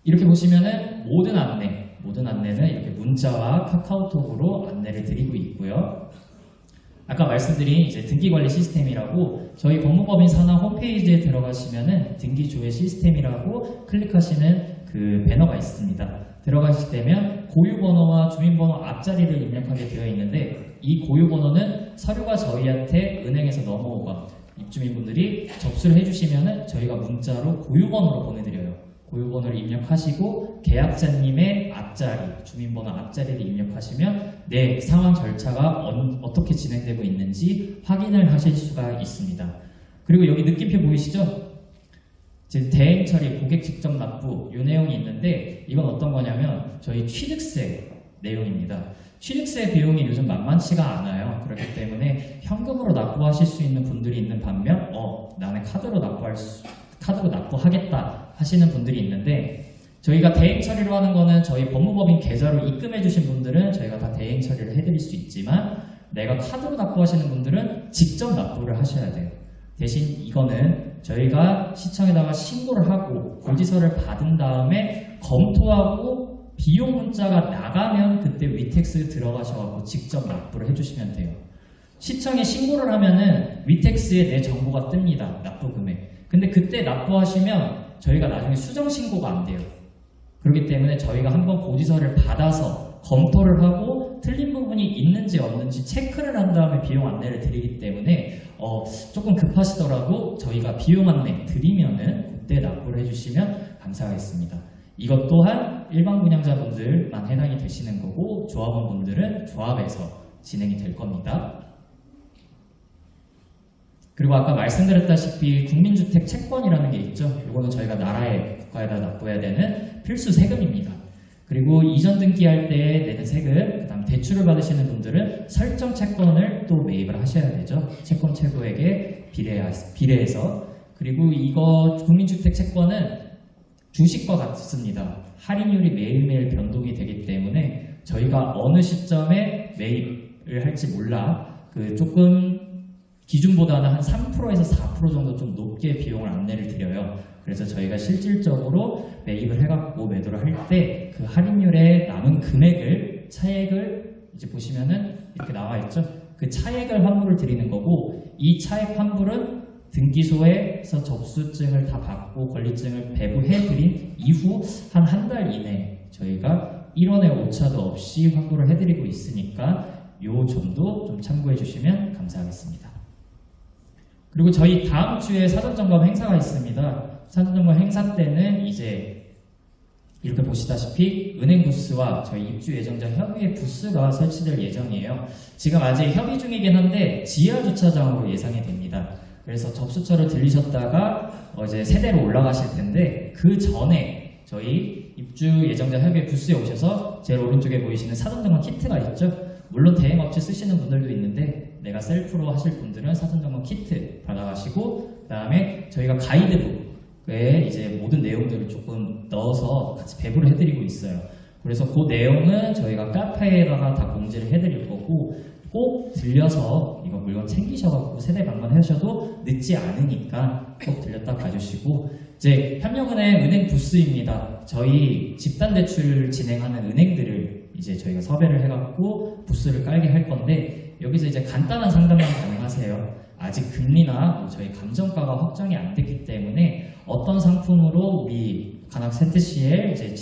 이렇게 보시면은 모든 안내는 이렇게 문자와 카카오톡으로 안내를 드리고 있고요. 아까 말씀드린 이제 등기관리 시스템이라고 저희 법무법인 산하 홈페이지에 들어가시면은 등기조회 시스템이라고 클릭하시는 그 배너가 있습니다. 들어가실 때면 고유번호와 주민번호 앞자리를 입력하게 되어 있는데 이 고유 번호는 서류가 저희한테 은행에서 넘어오거나 입주민분들이 접수를 해주시면은 저희가 문자로 고유 번호로 보내드려요. 고유 번호를 입력하시고 계약자님의 앞자리, 주민번호 앞자리를 입력하시면 내 상환 절차가 어떻게 진행되고 있는지 확인을 하실 수가 있습니다. 그리고 여기 느낌표 보이시죠? 이제 대행 처리, 고객 직접 납부 이 내용이 있는데 이건 어떤 거냐면 저희 취득세 내용입니다. 취득세 비용이 요즘 만만치가 않아요. 그렇기 때문에 현금으로 납부하실 수 있는 분들이 있는 반면 나는 카드로 납부하겠다 하시는 분들이 있는데 저희가 대행 처리로 하는 거는 저희 법무법인 계좌로 입금해 주신 분들은 저희가 다 대행 처리를 해드릴 수 있지만 내가 카드로 납부하시는 분들은 직접 납부를 하셔야 돼요. 대신 이거는 저희가 시청에다가 신고를 하고 고지서를 받은 다음에 검토하고 비용 문자가 나가면 그때 위택스 들어가셔서 직접 납부를 해주시면 돼요. 시청에 신고를 하면은 위택스에 내 정보가 뜹니다. 납부 금액. 근데 그때 납부하시면 저희가 나중에 수정 신고가 안 돼요. 그렇기 때문에 저희가 한번 고지서를 받아서 검토를 하고 틀린 부분이 있는지 없는지 체크를 한 다음에 비용 안내를 드리기 때문에 조금 급하시더라도 저희가 비용 안내 드리면은 그때 납부를 해주시면 감사하겠습니다. 이것 또한 일반 분양자분들만 해당이 되시는 거고 조합원분들은 조합에서 진행이 될 겁니다. 그리고 아까 말씀드렸다시피 국민주택 채권이라는 게 있죠. 이거는 저희가 나라에 국가에다 납부해야 되는 필수 세금입니다. 그리고 이전 등기할 때 내는 세금, 그다음 대출을 받으시는 분들은 설정 채권을 또 매입을 하셔야 되죠. 채권 최고액에 비례해서. 그리고 이거 국민주택 채권은 주식과 같습니다. 할인율이 매일매일 변동이 되기 때문에 저희가 어느 시점에 매입을 할지 몰라 조금 기준보다는 한 3%에서 4% 정도 좀 높게 비용을 안내를 드려요. 그래서 저희가 실질적으로 매입을 해갖고 매도를 할 때 그 할인율의 남은 금액을 차액을 이제 보시면은 이렇게 나와 있죠. 그 차액을 환불을 드리는 거고 이 차액 환불은 등기소에서 접수증을 다 받고 권리증을 배부해 드린 이후 한 달 이내 저희가 1원의 오차도 없이 환불을 해드리고 있으니까 요 점도 좀 참고해 주시면 감사하겠습니다. 그리고 저희 다음 주에 사전점검 행사가 있습니다. 사전점검 행사 때는 이제 이렇게 보시다시피 은행 부스와 저희 입주 예정자 협의회 부스가 설치될 예정이에요. 지금 아직 협의 중이긴 한데 지하 주차장으로 예상이 됩니다. 그래서 접수처를 들리셨다가 이제 세대로 올라가실 텐데 그 전에 저희 입주 예정자 협의회 부스에 오셔서 제일 오른쪽에 보이시는 사전점검 키트가 있죠. 물론 대행업체 쓰시는 분들도 있는데 내가 셀프로 하실 분들은 사전점검 키트 받아가시고 그 다음에 저희가 가이드북에 이제 모든 내용들을 조금 넣어서 같이 배부를 해드리고 있어요. 그래서 그 내용은 저희가 카페에다가 다 공지를 해드릴 거고 꼭 들려서 이거 물건 챙기셔가지고 세대 방문하셔도 늦지 않으니까 꼭 들렸다 가주시고 이제 협력은행 은행 부스입니다. 저희 집단대출 진행하는 은행들을 이제 저희가 섭외를 해갖고 부스를 깔게 할 건데 여기서 이제 간단한 상담만 가능하세요. 아직 금리나 저희 감정가가 확정이 안 됐기 때문에 어떤 상품으로 우리 간학 세트시에 이제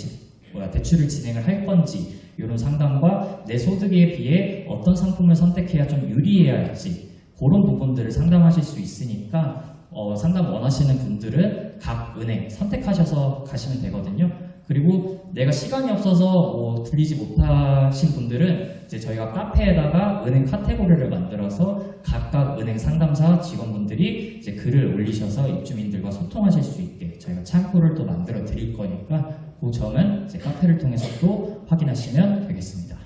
대출을 진행을 할 건지 이런 상담과 내 소득에 비해 어떤 상품을 선택해야 좀 유리해야 할지 그런 부분들을 상담하실 수 있으니까 상담 원하시는 분들은 각 은행 선택하셔서 가시면 되거든요. 그리고 내가 시간이 없어서 들리지 못하신 분들은 이제 저희가 카페에다가 은행 카테고리를 만들어서 각각 은행 상담사 직원분들이 이제 글을 올리셔서 입주민들과 소통하실 수 있게 저희가 창구를 또 만들어 드릴 거니까 그 점은 이제 카페를 통해서 또 확인하시면 되겠습니다.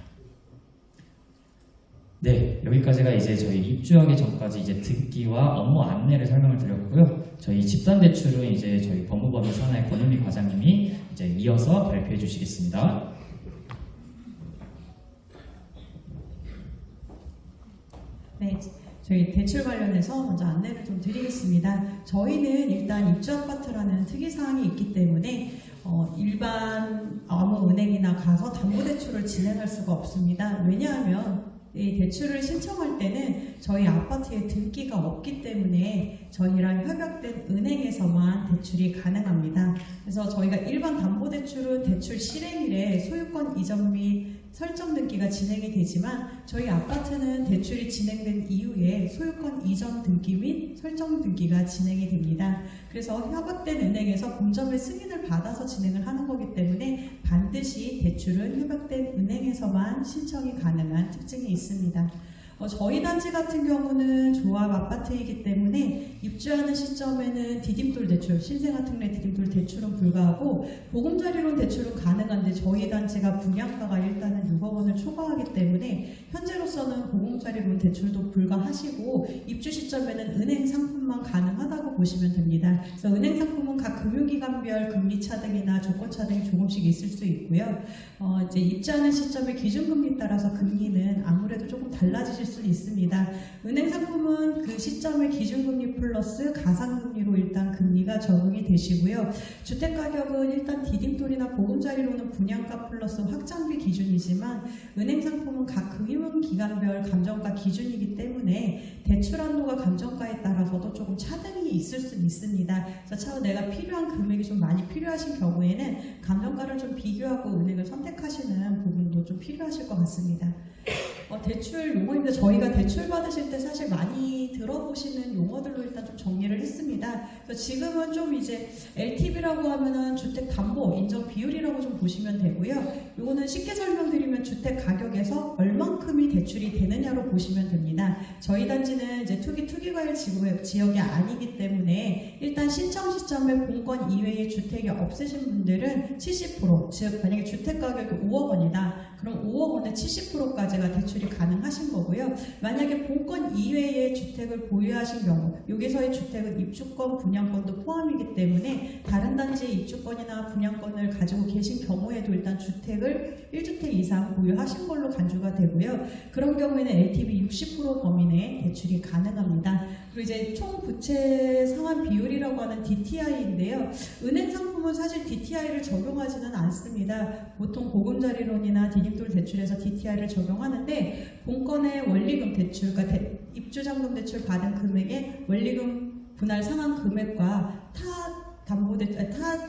네, 여기까지가 이제 저희 입주하기 전까지 이제 듣기와 업무 안내를 설명을 드렸고요. 저희 집단대출은 이제 저희 법무법인 산하의 권은미 과장님이 이제 이어서 발표해 주시겠습니다. 네, 저희 대출 관련해서 먼저 안내를 좀 드리겠습니다. 저희는 일단 입주아파트라는 특이사항이 있기 때문에 일반 아무 은행이나 가서 담보대출을 진행할 수가 없습니다. 왜냐하면 이 대출을 신청할 때는 저희 아파트에 등기가 없기 때문에 저희랑 협약된 은행에서만 대출이 가능합니다. 그래서 저희가 일반 담보대출은 대출 실행일에 소유권 이전 및 설정 등기가 진행이 되지만 저희 아파트는 대출이 진행된 이후에 소유권 이전 등기 및 설정 등기가 진행이 됩니다. 그래서 협약된 은행에서 공점의 승인을 받아서 진행을 하는 거기 때문에 반드시 대출은 협약된 은행에서만 신청이 가능한 특징이 있습니다. 저희 단지 같은 경우는 조합 아파트이기 때문에 입주하는 시점에는 디딤돌 대출, 신생아 특례 디딤돌 대출은 불가하고 보금자리론 대출은 가능한데 저희 단지가 분양가가 일단은 6억 원을 초과하기 때문에 현재로서는 보금자리론 대출도 불가하시고 입주 시점에는 은행 상품만 가능하다고 보시면 됩니다. 그래서 은행 상품은 각 금융기관별 금리 차등이나 조건 차등이 조금씩 있을 수 있고요. 이제 입주하는 시점의 기준금리에 따라서 금리는 아무래도 조금 달라지실 수 있습니다. 은행 상품은 그 시점의 기준금리 플러스 가상금리로 일단 금리가 적용이 되시고요. 주택가격은 일단 디딤돌이나 보금자리로는 분양가 플러스 확장비 기준이지만 은행 상품은 각 금융기관별 감정가 기준이기 때문에 대출 한도가 감정가에 따라서도 조금 차등이 있을 수 있습니다. 그래서 차후 내가 필요한 금액이 좀 많이 필요하신 경우에는 감정가를 좀 비교하고 은행을 선택하시는 부분도 좀 필요하실 것 같습니다. 대출 용어인데 저희가 대출 받으실 때 사실 많이 들어보시는 용어들로 일단 좀 정리를 했습니다. 그래서 지금은 좀 이제 LTV라고 하면은 주택 담보 인정 비율이라고 좀 보시면 되고요. 요거는 쉽게 설명드리면 주택 가격에서 얼만큼이 대출이 되느냐로 보시면 됩니다. 저희 단지는 이제 투기과열 지역이 아니기 때문에 일단 신청 시점에 본건 이외의 주택이 없으신 분들은 70%, 즉 만약에 주택 가격이 5억 원이다. 그럼 5억 원에 70%까지가 대출이 가능하신 거고요. 만약에 본건 이외의 주택을 보유하신 경우, 여기서의 주택은 입주권, 분양권도 포함이기 때문에 다른 단지의 입주권이나 분양권을 가지고 계신 경우에도 일단 주택을 1주택 이상 보유하신 걸로 간주가 되고요. 그런 경우에는 LTV 60% 범위 내에 대출이 가능합니다. 그리고 이제 총 부채 상환 비율이라고 하는 DTI인데요. 은행 상품은 사실 DTI를 적용하지는 않습니다. 보통 보금자리론이나 디딤돌 대출에서 DTI를 적용하는데 본건의 원리금 대출, 그러니까 입주자금 대출 받은 금액의 원리금 분할 상환 금액과 타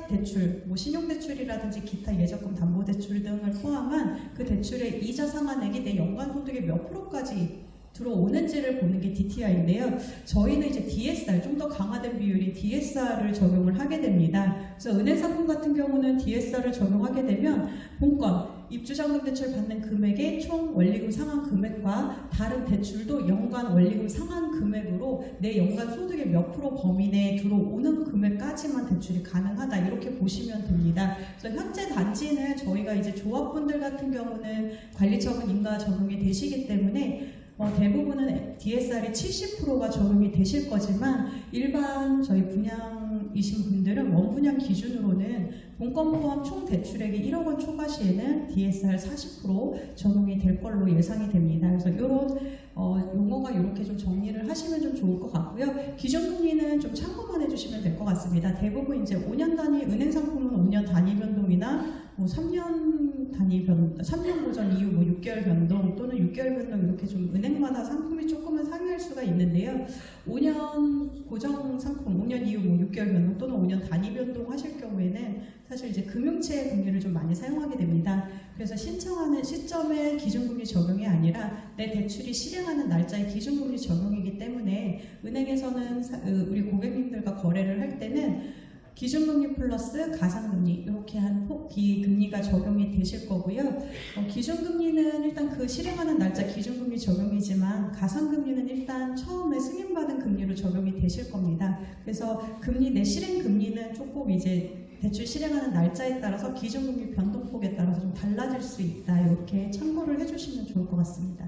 대출, 뭐 신용대출이라든지 기타 예적금 담보대출 등을 포함한 그 대출의 이자 상환액이 내 연간 소득의 몇 프로까지 들어오는지를 보는 게 DTI인데요. 저희는 이제 DSR, 좀 더 강화된 비율인 DSR을 적용을 하게 됩니다. 그래서 은행 상품 같은 경우는 DSR을 적용하게 되면 본건, 입주자금 대출 받는 금액의 총 원리금 상환 금액과 다른 대출도 연간 원리금 상환 금액으로 내 연간 소득의 몇 프로 범위 내에 들어오는 금액까지만 대출이 가능하다, 이렇게 보시면 됩니다. 그래서 현재 단지는 저희가 이제 조합분들 같은 경우는 관리처분 인가 적용이 되시기 때문에 대부분은 DSR이 70%가 적용이 되실 거지만 일반 저희 분양이신 분들은 원분양 기준으로는 본건 포함 총 대출액이 1억 원 초과 시에는 DSR 40% 적용이 될 걸로 예상이 됩니다. 그래서 이런 용어가 이렇게 좀 정리를 하시면 좀 좋을 것 같고요. 기준금리는 좀 참고만 해주시면 될 것 같습니다. 대부분 이제 5년 단위, 은행 상품은 5년 단위 변동이나 3년 단위 변동, 3년 고정 이후 6개월 변동 또는 6개월 변동, 이렇게 좀 은행마다 상품이 조금은 상이할 수가 있는데요. 5년 고정 상품, 5년 이후 6개월 변동 또는 5년 단위 변동 하실 경우에는 사실 이제 금융채 금리를 좀 많이 사용하게 됩니다. 그래서 신청하는 시점의 기준금리 적용이 아니라 내 대출이 실행하는 날짜의 기준금리 적용이기 때문에 은행에서는 우리 고객님들과 거래를 할 때는 기준금리 플러스 가상금리, 이렇게 한 폭기 금리가 적용이 되실 거고요. 기준금리는 일단 그 실행하는 날짜 기준금리 적용이지만 가상금리는 일단 처음에 승인받은 금리로 적용이 되실 겁니다. 그래서 금리 내 실행 금리는 조금 이제 대출 실행하는 날짜에 따라서 기준금리 변동폭에 따라서 좀 달라질 수 있다, 이렇게 참고를 해주시면 좋을 것 같습니다.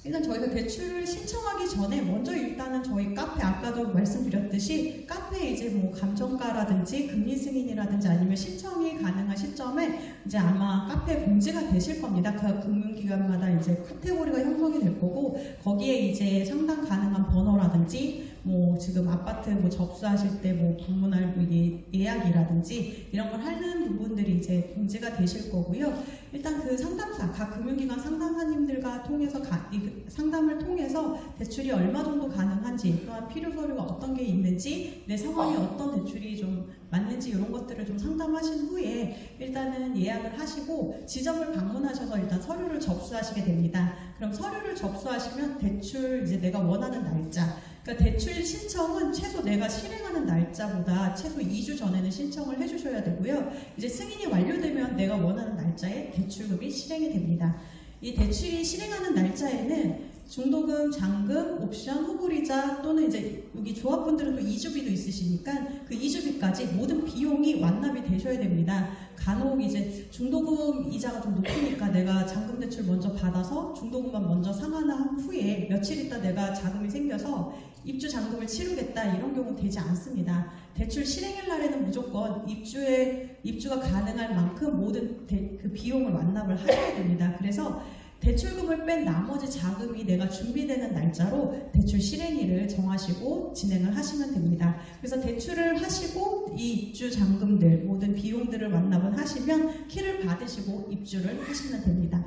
일단 저희가 대출을 신청하기 전에 먼저 일단은 저희 카페, 아까도 말씀드렸듯이 카페에 이제 뭐 감정가라든지 금리 승인이라든지 아니면 신청이 가능한 시점에 이제 아마 카페 공지가 되실 겁니다. 그 금융기관마다 이제 카테고리가 형성이 될 거고 거기에 이제 상담 가능한 번호라든지 뭐 지금 아파트 뭐 접수하실 때 뭐 방문할 뭐 예약이라든지 이런 걸 하는 부분들이 이제 공지가 되실 거고요. 일단 그 상담사, 각 금융기관 상담사님들과 통해서 이 상담을 통해서 대출이 얼마 정도 가능한지, 또한 필요 서류가 어떤 게 있는지, 내 상황이 어떤 대출이 좀 맞는지 이런 것들을 좀 상담하신 후에 일단은 예약을 하시고 지점을 방문하셔서 일단 서류를 접수하시게 됩니다. 그럼 서류를 접수하시면 대출 이제 내가 원하는 날짜, 그러니까 대출 신청은 최소 내가 실행하는 날짜보다 최소 2주 전에는 신청을 해주셔야 되고요. 이제 승인이 완료되면 내가 원하는 날짜에 대출금이 실행이 됩니다. 이 대출이 실행하는 날짜에는 중도금, 잔금, 옵션, 후불이자 또는 이제 여기 조합분들은 또 이주비도 있으시니까 그 이주비까지 모든 비용이 완납이 되셔야 됩니다. 간혹 이제 중도금 이자가 좀 높으니까 내가 잔금 대출 먼저 받아서 중도금만 먼저 상환한 후에 며칠 있다 내가 자금이 생겨서 입주 잔금을 치르겠다 이런 경우 되지 않습니다. 대출 실행일 날에는 무조건 입주가 가능할 만큼 모든 그 비용을 완납을 하셔야 됩니다. 그래서 대출금을 뺀 나머지 자금이 내가 준비되는 날짜로 대출 실행일을 정하시고 진행을 하시면 됩니다. 그래서 대출을 하시고 이 입주 잔금들 모든 비용들을 완납을 하시면 키를 받으시고 입주를 하시면 됩니다.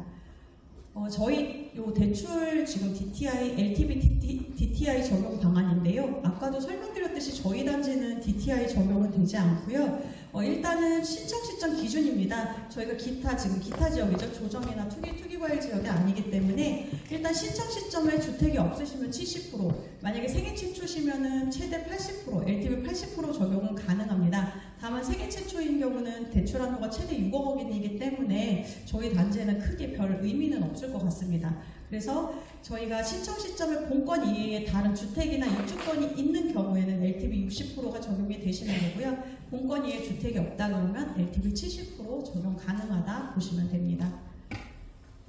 저희 요 대출 지금 LTV DTI 적용 방안인데요. 아까도 설명드렸듯이 저희 단지는 DTI 적용은 되지 않고요. 일단은 신청 시점 기준입니다. 저희가 기타 지역이죠. 조정이나 투기과일 지역이 아니기 때문에 일단 신청 시점에 주택이 없으시면 70%, 만약에 생애 최초시면은 최대 80%, LTV 80% 적용은 가능합니다. 다만 생애 최초인 경우는 대출 한도가 최대 6억 원이기 때문에 저희 단지에는 크게 별 의미는 없을 것 같습니다. 그래서 저희가 신청 시점에 본건 이외에 다른 주택이나 입주권이 있는 경우에는 LTV 60%가 적용이 되시는 거고요. 본건 이외에 주택이 없다 그러면 LTV 70% 적용 가능하다 보시면 됩니다.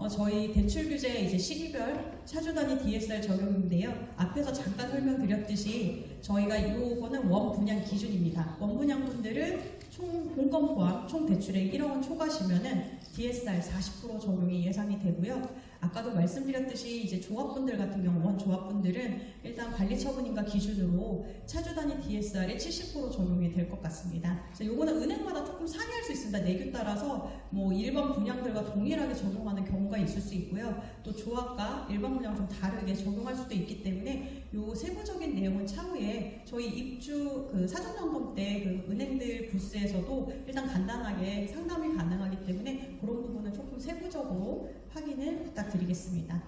저희 대출 규제 이제 시기별 차주 단위 DSR 적용인데요. 앞에서 잠깐 설명드렸듯이 저희가 요거는 원 분양 기준입니다. 원 분양 분들은 총 본건 포함 총 대출액 1억 원 초과시면은 DSR 40% 적용이 예상이 되고요. 아까도 말씀드렸듯이 이제 조합분들 같은 경우 원 조합분들은 일단 관리처분인가 기준으로 차주 단위 DSR에 70% 적용이 될 것 같습니다. 그래서 요거는 은행마다 조금 상이할 수 있습니다. 내규 따라서 뭐 일반 분양들과 동일하게 적용하는 경우가 있을 수 있고요. 또 조합과 일반 분양 좀 다르게 적용할 수도 있기 때문에 요 세부적인 내용은 차후에 저희 입주 그 사전 점검 때 그 은행들 부스에서도 일단 간단하게 상담이 가능하기 때문에 그런 부분은 조금 세부적으로 확인을 부탁드리겠습니다.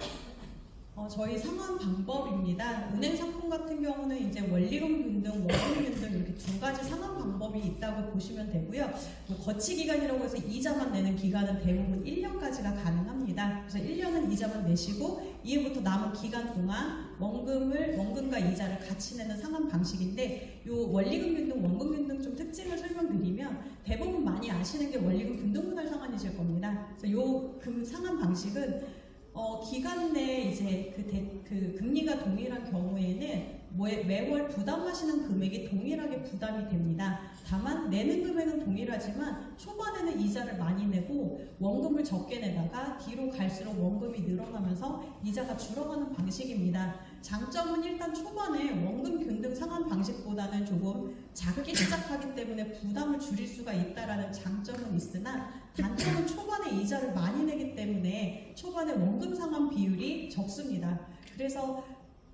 저희 상환 방법입니다. 은행 상품 같은 경우는 이제 원리금 균등, 원금 균등 이렇게 두 가지 상환 방법이 있다고 보시면 되고요. 뭐 거치 기간이라고 해서 이자만 내는 기간은 대부분 1년까지가 가능합니다. 그래서 1년은 이자만 내시고 이후부터 남은 기간 동안 원금과 이자를 같이 내는 상환 방식인데 요 원리금 균등, 원금 균등 좀 특징을 설명드리면 대부분 많이 아시는 게 원리금 균등 분할 상환이실 겁니다. 그래서 요 상환 방식은 기간 내에 이제 그 금리가 동일한 경우에는 매월 부담하시는 금액이 동일하게 부담이 됩니다. 다만 내는 금액은 동일하지만 초반에는 이자를 많이 내고 원금을 적게 내다가 뒤로 갈수록 원금이 늘어나면서 이자가 줄어가는 방식입니다. 장점은 일단 초반에 원금 균등 상환 방식보다는 조금 작게 시작하기 때문에 부담을 줄일 수가 있다라는 장점은 있으나 단점은 초반에 이자를 많이 내기 때문에 초반에 원금 상환 비율이 적습니다. 그래서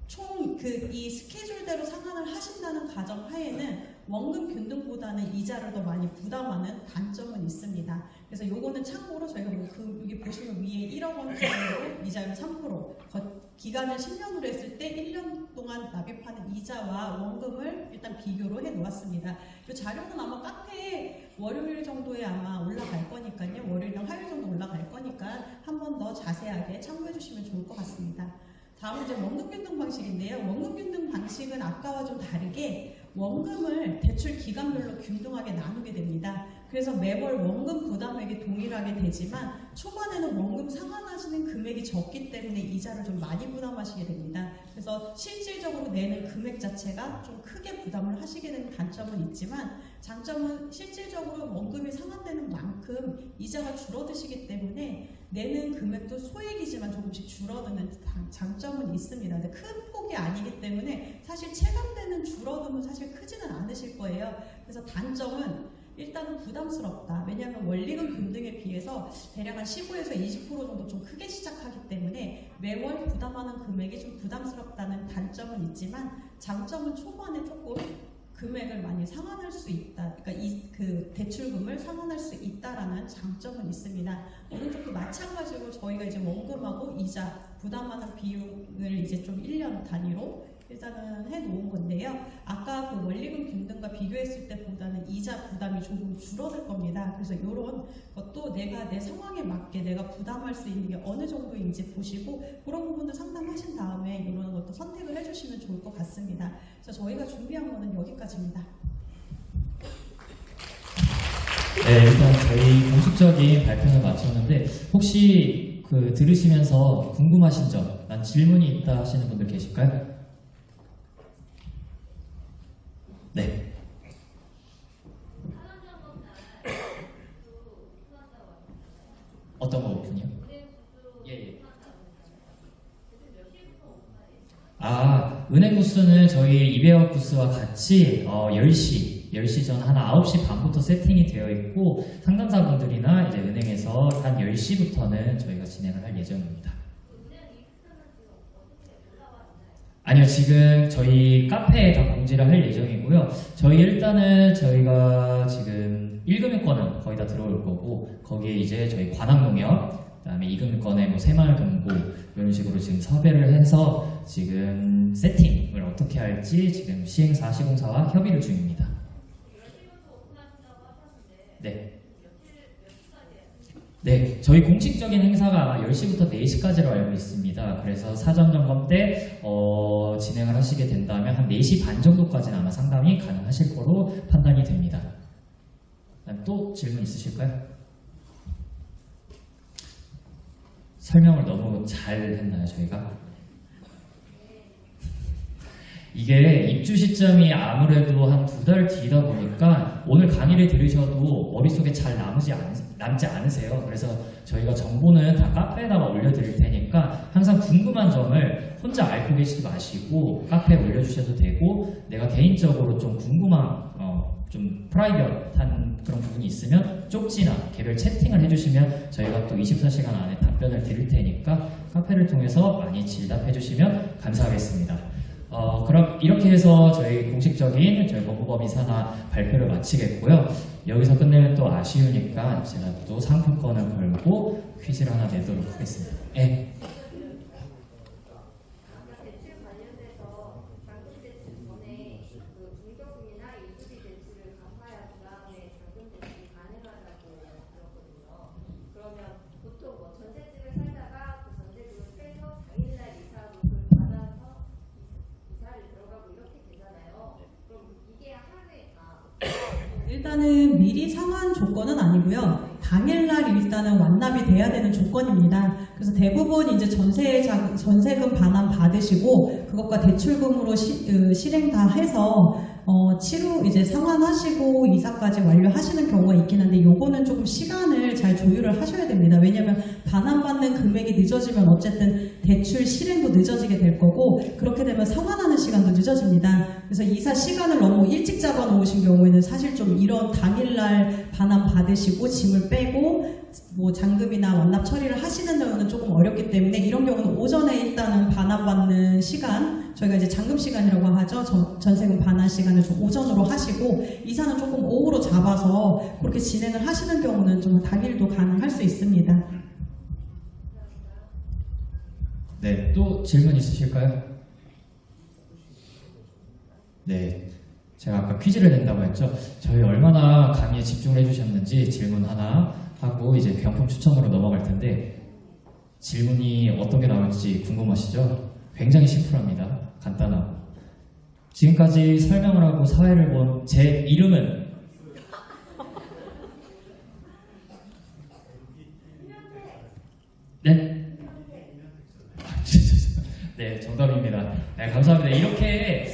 총 이 스케줄대로 상환을 하신다는 가정 하에는 원금 균등보다는 이자를 더 많이 부담하는 단점은 있습니다. 그래서 요거는 참고로 저희가 여기 보시면 위에 1억 원 기준으로 이자율 3%, 기간을 10년으로 했을 때 1년 동안 납입하는 이자와 원금을 일단 비교로 해 놓았습니다. 이 자료는 아마 카페에 월요일 정도에 아마 올라갈 거니까요. 월요일이랑 화요일 정도 올라갈 거니까 한 번 더 자세하게 참고해 주시면 좋을 것 같습니다. 다음은 이제 원금 균등 방식인데요. 원금 균등 방식은 아까와 좀 다르게 원금을 대출 기간별로 균등하게 나누게 됩니다. 그래서 매월 원금 부담액이 동일하게 되지만 초반에는 원금 상환하시는 금액이 적기 때문에 이자를 좀 많이 부담하시게 됩니다. 그래서 실질적으로 내는 금액 자체가 좀 크게 부담을 하시게 되는 단점은 있지만 장점은 실질적으로 원금이 상환되는 만큼 이자가 줄어드시기 때문에 내는 금액도 소액이지만 조금씩 줄어드는 장점은 있습니다. 근데 큰 폭이 아니기 때문에 사실 체감되는 줄어듦은 사실 크지는 않으실 거예요. 그래서 단점은 일단은 부담스럽다. 왜냐하면 원리금 금등에 비해서 대략 한 15에서 20% 정도 좀 크게 시작하기 때문에 매월 부담하는 금액이 좀 부담스럽다는 단점은 있지만 장점은 초반에 조금 금액을 많이 상환할 수 있다. 그러니까 그 대출금을 상환할 수 있다라는 장점은 있습니다. 오른쪽도 마찬가지로 저희가 이제 원금하고 이자 부담하는 비용을 이제 좀 1년 단위로 일단은 해놓은 건데요. 아까 그 원리금 균등과 비교했을 때보다는 이자 부담이 조금 줄어들 겁니다. 그래서 이런 것도 내가 내 상황에 맞게 내가 부담할 수 있는 게 어느 정도인지 보시고 그런 부분도 상담하신 다음에 이런 것도 선택을 해주시면 좋을 것 같습니다. 그래서 저희가 준비한 거는 여기까지입니다. 네, 일단 저희 공식적인 발표는 마쳤는데 혹시 그 들으시면서 궁금하신 점, 난 질문이 있다 하시는 분들 계실까요? 네. 어떤 거 오픈이요? 예. 은행 부스는 저희 이베어 부스와 같이 10시 전 한 9시 반부터 세팅이 되어 있고 상담사분들이나 이제 은행에서 한 10시부터는 저희가 진행을 할 예정입니다. 아니요, 지금 저희 카페에 다 공지를 할 예정이고요. 저희가 지금 1금융권은 거의 다 들어올 거고 거기에 이제 저희 관악농협 그다음에 2금융권의 뭐 새마을금고 이런 식으로 지금 섭외를 해서 지금 세팅을 어떻게 할지 지금 시행사 시공사와 협의를 중입니다. 네, 저희 공식적인 행사가 아마 10시부터 4시까지로 알고 있습니다. 그래서 사전 점검 때 진행을 하시게 된다면 한 4시 반 정도까지는 아마 상담이 가능하실 거로 판단이 됩니다. 또 질문 있으실까요? 설명을 너무 잘 했나요, 저희가? 이게 입주 시점이 아무래도 한 2달 뒤다 보니까 오늘 강의를 들으셔도 머릿속에 잘 남지 않으세요. 그래서 저희가 정보는 다 카페에다가 올려드릴 테니까 항상 궁금한 점을 혼자 앓고 계시지 마시고 카페에 올려주셔도 되고 내가 개인적으로 좀 궁금한 좀 프라이빗한 그런 부분이 있으면 쪽지나 개별 채팅을 해주시면 저희가 또 24시간 안에 답변을 드릴 테니까 카페를 통해서 많이 질답해 주시면 감사하겠습니다. 그럼 이렇게 해서 저희 공식적인 저희 법무법인 산하 발표를 마치겠고요. 여기서 끝내면 또 아쉬우니까 제가 또 상품권을 걸고 퀴즈를 하나 내도록 하겠습니다. 네. 일단은 미리 상환 조건은 아니고요. 당일날 일단은 완납이 돼야 되는 조건입니다. 그래서 대부분 이제 전세금 반환 받으시고 그것과 대출금으로 실행 다 해서 이제 상환하시고 이사까지 완료하시는 경우가 있긴 한데 요거는 조금 시간을 잘 조율을 하셔야 됩니다. 왜냐하면 반환받는 금액이 늦어지면 어쨌든 대출 실행도 늦어지게 될 거고 그렇게 되면 상환하는 시간도 늦어집니다. 그래서 이사 시간을 너무 일찍 잡아 놓으신 경우에는 사실 좀 이런 당일날 반환 받으시고 짐을 빼고 뭐 잔금이나 완납 처리를 하시는 경우는 조금 어렵기 때문에 이런 경우는 오전에 일단은 반환받는 시간 저희가 이제 잔금 시간이라고 하죠. 전세금 반환 시간을 좀 오전으로 하시고 이사는 조금 오후로 잡아서 그렇게 진행을 하시는 경우는 좀 당일도 가능할 수 있습니다. 네, 또 질문 있으실까요? 네, 제가 아까 퀴즈를 낸다고 했죠. 저희 얼마나 강의에 집중을 해주셨는지 질문 하나 하고 이제 경품 추첨으로 넘어갈 텐데 질문이 어떤 게 나올지 궁금하시죠? 굉장히 심플합니다. 간단하고 지금까지 설명을 하고 사회를 본 제 이름은 네? 네, 정답입니다. 네, 감사합니다. 이렇게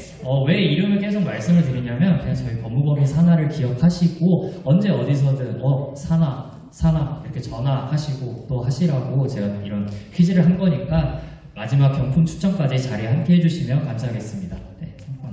왜 이름을 계속 말씀을 드리냐면 그냥 저희 법무법인 산하를 기억하시고 언제 어디서든 산하 산하 이렇게 전화하시고 또 하시라고 제가 이런 퀴즈를 한 거니까 마지막 경품 추첨까지 자리에 함께 해주시면 감사하겠습니다. 네, 상품.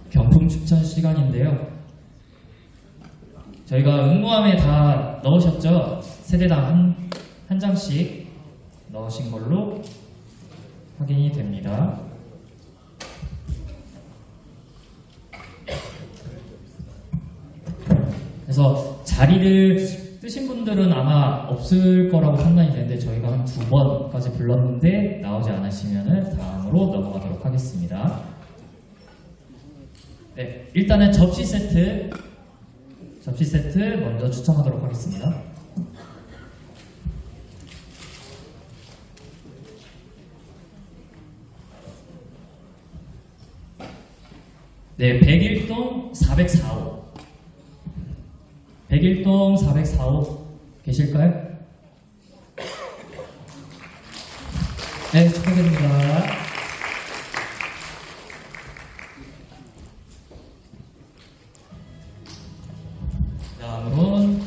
경품 추천 시간인데요. 저희가 응모함에 다 넣으셨죠? 세대당 한 장씩 넣으신 걸로 확인이 됩니다. 그래서 자리를 뜨신 분들은 아마 없을 거라고 판단이 되는데 저희가 한 2번까지 불렀는데 나오지 않으시면 다음으로 넘어가도록 하겠습니다. 네, 일단은 접시 세트 먼저 추첨하도록 하겠습니다. 네, 101동 404호 101동 404호 계실까요? 네, 축하드립니다. 다음으로는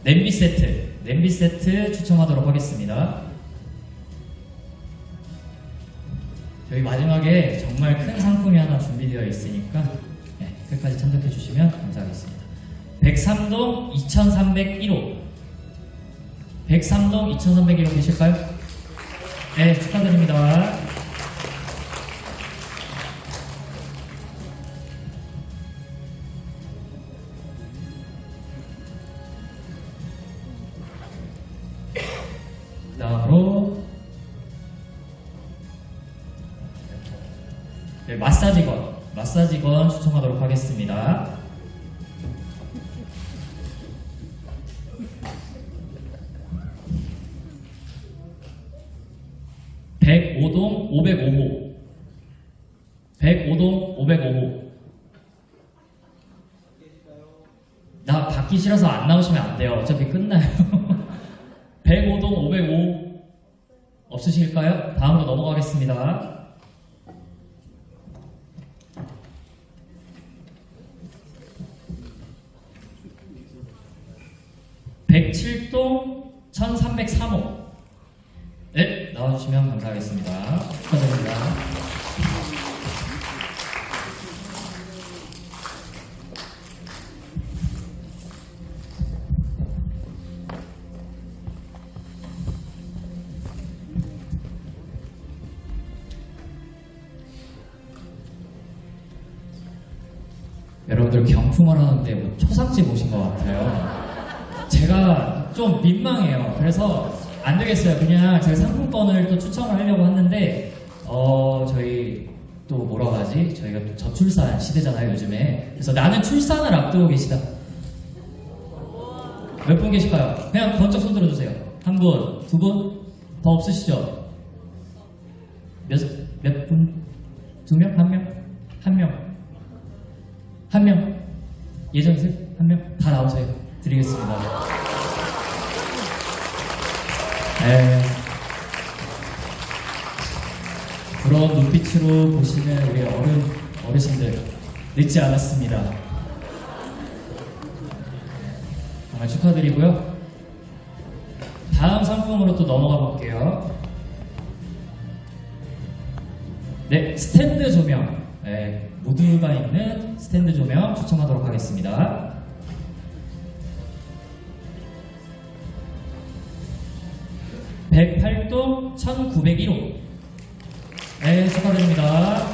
냄비 세트 추첨하도록 하겠습니다. 저희 마지막에 정말 큰 상품이 하나 준비되어 있으니까 네, 끝까지 참석해 주시면 감사하겠습니다. 103동 2301호 103동 2301호 계실까요? 네, 축하드립니다. 다음으로 네, 마사지건 추첨하도록 하겠습니다. (105동 505호) 나 받기 싫어서 안 나오시면 안 돼요. 어차피 끝나요. 105동 505 없으실까요? 다음으로 넘어가겠습니다. 107동 1303호 네, 나와주시면 감사하겠습니다. 축하드립니다. 여러분들 경품을 하는데 뭐 초상집 오신 것 같아요. 제가 좀 민망해요. 그래서 안 되겠어요. 그냥 제가 상품권을 또 추첨을 하려고 했는데 저희 또 뭐라고 하지? 저희가 또 저출산 시대잖아요, 요즘에. 그래서 나는 출산을 앞두고 계시다. 몇 분 계실까요? 그냥 번쩍 손 들어주세요. 한 분, 두 분? 더 없으시죠? 몇 분? 두 명? 한 명? 한 명? 한 명? 예정이세요? 한 명? 다 나오세요. 드리겠습니다. 네. 부러운 눈빛으로 보시는 우리 어르신들 늦지 않았습니다. 정말 축하드리고요. 다음 상품으로 또 넘어가 볼게요. 네, 스탠드 조명. 네, 무드가 있는 스탠드 조명 추첨하도록 하겠습니다. (108동 1901호) 네, 축하드립니다.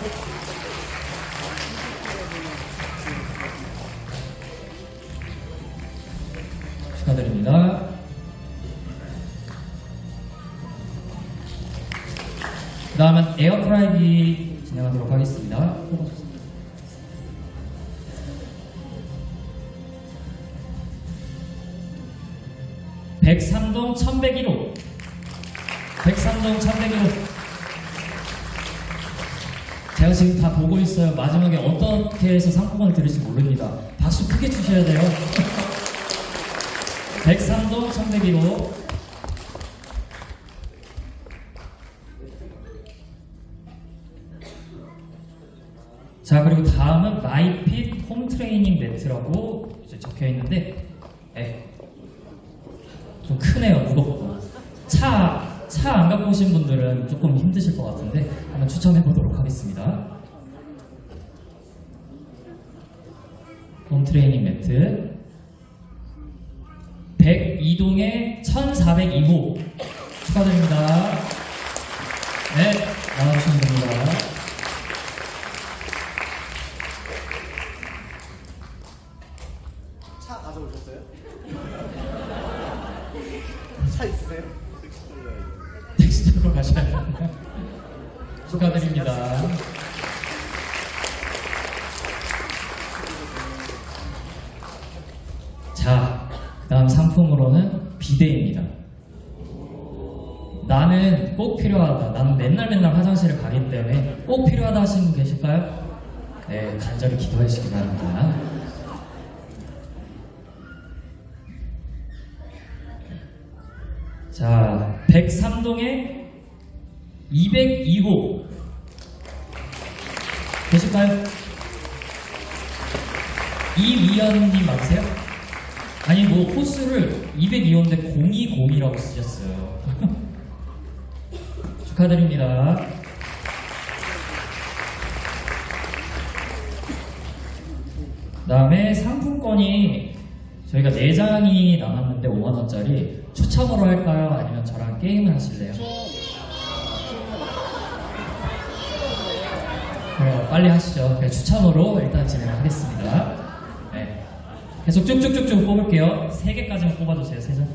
축하드립니다. 그 다음은 에어프라이기 진행하도록 하겠습니다. 103동 1101호 103동 참대기로. 제가 지금 다 보고 있어요. 마지막에 어떻게 해서 상품을 드릴지 모릅니다. 박수 크게 주셔야 돼요. 103동 참대기로. 자, 그리고 다음은 마이핏 홈트레이닝 매트라고 이제 적혀 있는데, 좀 크네요. 무겁고. 차 안 갖고 오신 분들은 조금 힘드실 것 같은데 한번 추천해 보도록 하겠습니다. 홈트레이닝 매트 102동에 1402호 축하드립니다. 네, 나와주시면 됩니다. 차 가져오셨어요? 차 있으세요? 택시 타고 가셔야 됩니다. 축하드립니다. 자, 그 다음 상품으로는 비데입니다. 나는 꼭 필요하다. 나는 맨날 화장실을 가기 때문에 꼭 필요하다 하시는 분 계실까요? 네, 간절히 기도해 주시기 바랍니다. 자, 103동에 202호 계실까요? 이위원님 맞으세요? 아니 뭐 호수를 202호인데 020이라고 쓰셨어요. 축하드립니다. 그 다음에 상품권이 저희가 4장이 남았는데 5만원짜리 추첨으로 할까요? 아니면 저랑 게임을 하실래요? 그래요, 빨리 하시죠. 그냥 추첨으로 일단 진행하겠습니다. 네. 계속 쭉쭉쭉쭉 뽑을게요. 3개까지만 뽑아주세요. 3장.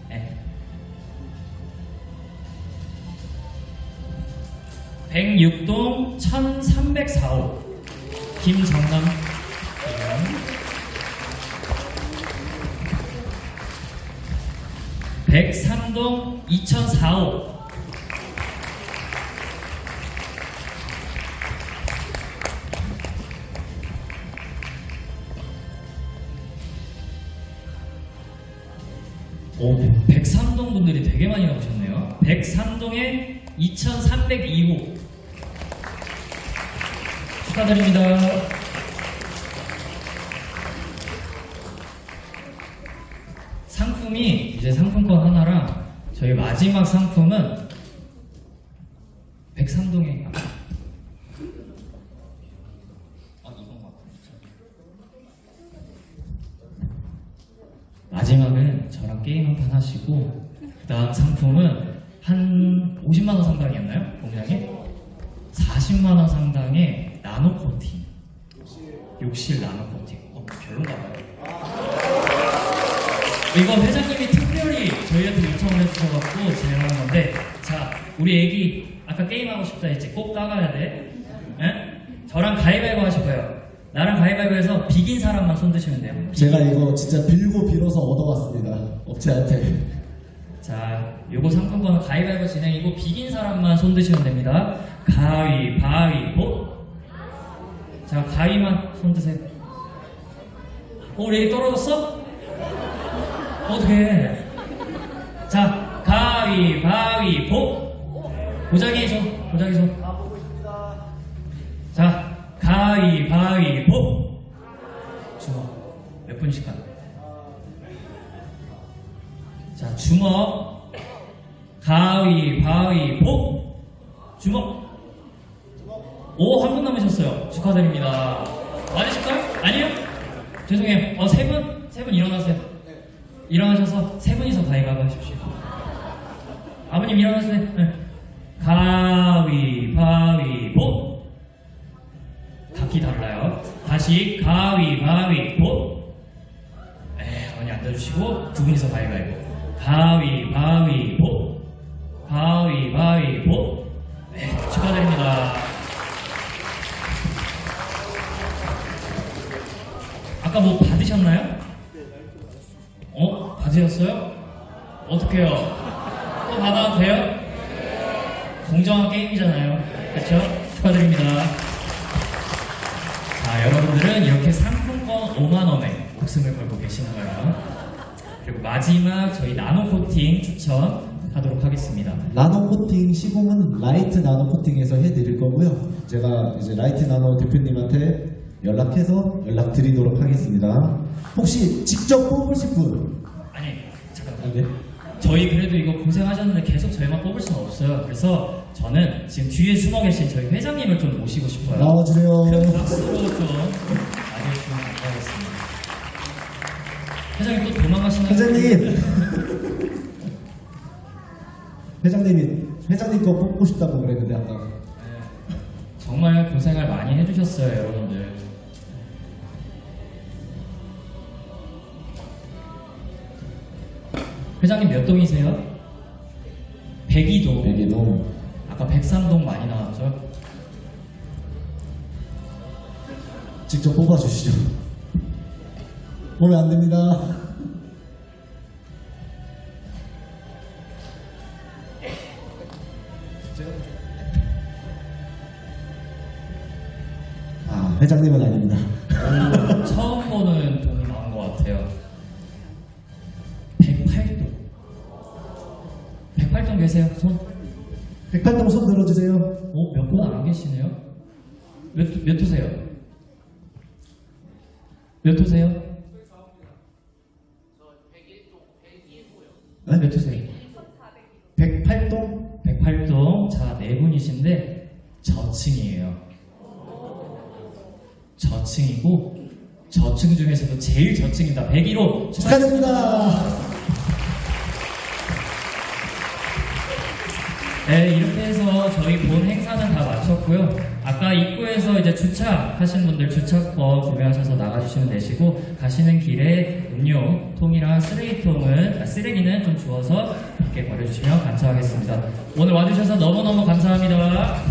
네. 106동 1304호 김정남 103동 2004호 오, 103동 분들이 되게 많이 나오셨네요. 103동에 2302호 축하드립니다. 상품이 이제 상품권 하나랑 저희 마지막 상품은 103동에 이건 것 같아요. 마지막은 저랑 게임 한 판 하시고 그 다음 상품은 한 50만원 상당이었나요? 공장에? 40만원 상당의 나노 코팅 욕실 나노 코팅 별론가 봐요. 이거 회장님이 특별히 저희한테 요청을 해주셔갖고 제가 하는 건데, 자, 우리 애기 아까 게임하고 싶다 했지? 꼭 따가야 돼. 에? 저랑 가위바위보 하실 거예요. 나랑 가위바위보 해서 비긴 사람만 손 드시면 돼요. 제가 이거 진짜 빌고 빌어서 얻어왔습니다. 업체한테. 자, 요거 상품권은 가위바위보 진행이고 비긴 사람만 손 드시면 됩니다. 가위바위보. 자, 가위만 손 드세요. 우리 애기 떨어졌어? 어떡해. 자, 가위바위보. 보자기 손, 보자기 손. 아, 보고 있습니다. 자, 가위바위보. 주먹. 몇 분씩 가? 자, 주먹. 가위바위보. 주먹. 오, 한 분 남으셨어요. 축하드립니다. 맞으실까요? 아니요? 죄송해요. 세 분 일어나세요. 일어나셔서 세 분이서 가위바위보 하십시오. 아버님 일어나세요. 네. 가위바위보. 각기 달라요. 다시 가위바위보. 어머니 앉아주시고 두 분이서 가위바위보. 가위바위보. 가위바위보. 네, 축하드립니다. 아까 뭐 받으셨나요? 받으셨어요? 어떡해요? 또 받아도 돼요? 공정한 게임이잖아요. 그렇죠? 축하드립니다. 자, 여러분들은 이렇게 상품권 5만 원에 목숨을 걸고 계시는 거예요. 그리고 마지막 저희 나노 코팅 추천하도록 하겠습니다. 나노 코팅 시공은 라이트 나노 코팅에서 해드릴 거고요. 제가 이제 라이트 나노 대표님한테 연락해서 연락드리도록 하겠습니다. 혹시 직접 뽑으실 분? 아니, 잠깐만. 네. 저희 그래도 이거 고생하셨는데 계속 저희만 뽑을 수는 없어요. 그래서 저는 지금 뒤에 숨어 계신 저희 회장님을 좀 모시고 싶어요. 나와주세요. 큰 박수로 좀 맞아주시면 감사하겠습니다. 회장님 또 도망가시나요? 회장님 거 뽑고 싶다고 그랬는데 아까. 네, 정말 고생을 많이 해주셨어요, 여러분들. 회장님 몇 동이세요? 102동. 여기도 아까 103동 많이 나왔죠? 직접 뽑아주시죠. 보면 안 됩니다. 아, 회장님은 아닙니다. 오, 처음 보는 동이 나온 것 같아요. 108동. 108동 계세요? 손? 108동 손 들어주세요. 몇 분 안 계시네요? 몇 호세요? 몇 호세요? 네? 몇 호세요? 108동? 108동. 자, 네 분이신데 저층이에요. 저층이고 저층 중에서도 제일 저층입니다. 101호 축하드립니다. 네, 이렇게 해서 저희 본 행사는 다 마쳤고요. 아까 입구에서 이제 주차하신 분들 주차권 구매하셔서 나가주시면 되시고, 가시는 길에 음료 통이랑 쓰레기는 좀 주워서 밖에 버려주시면 감사하겠습니다. 오늘 와주셔서 너무너무 감사합니다.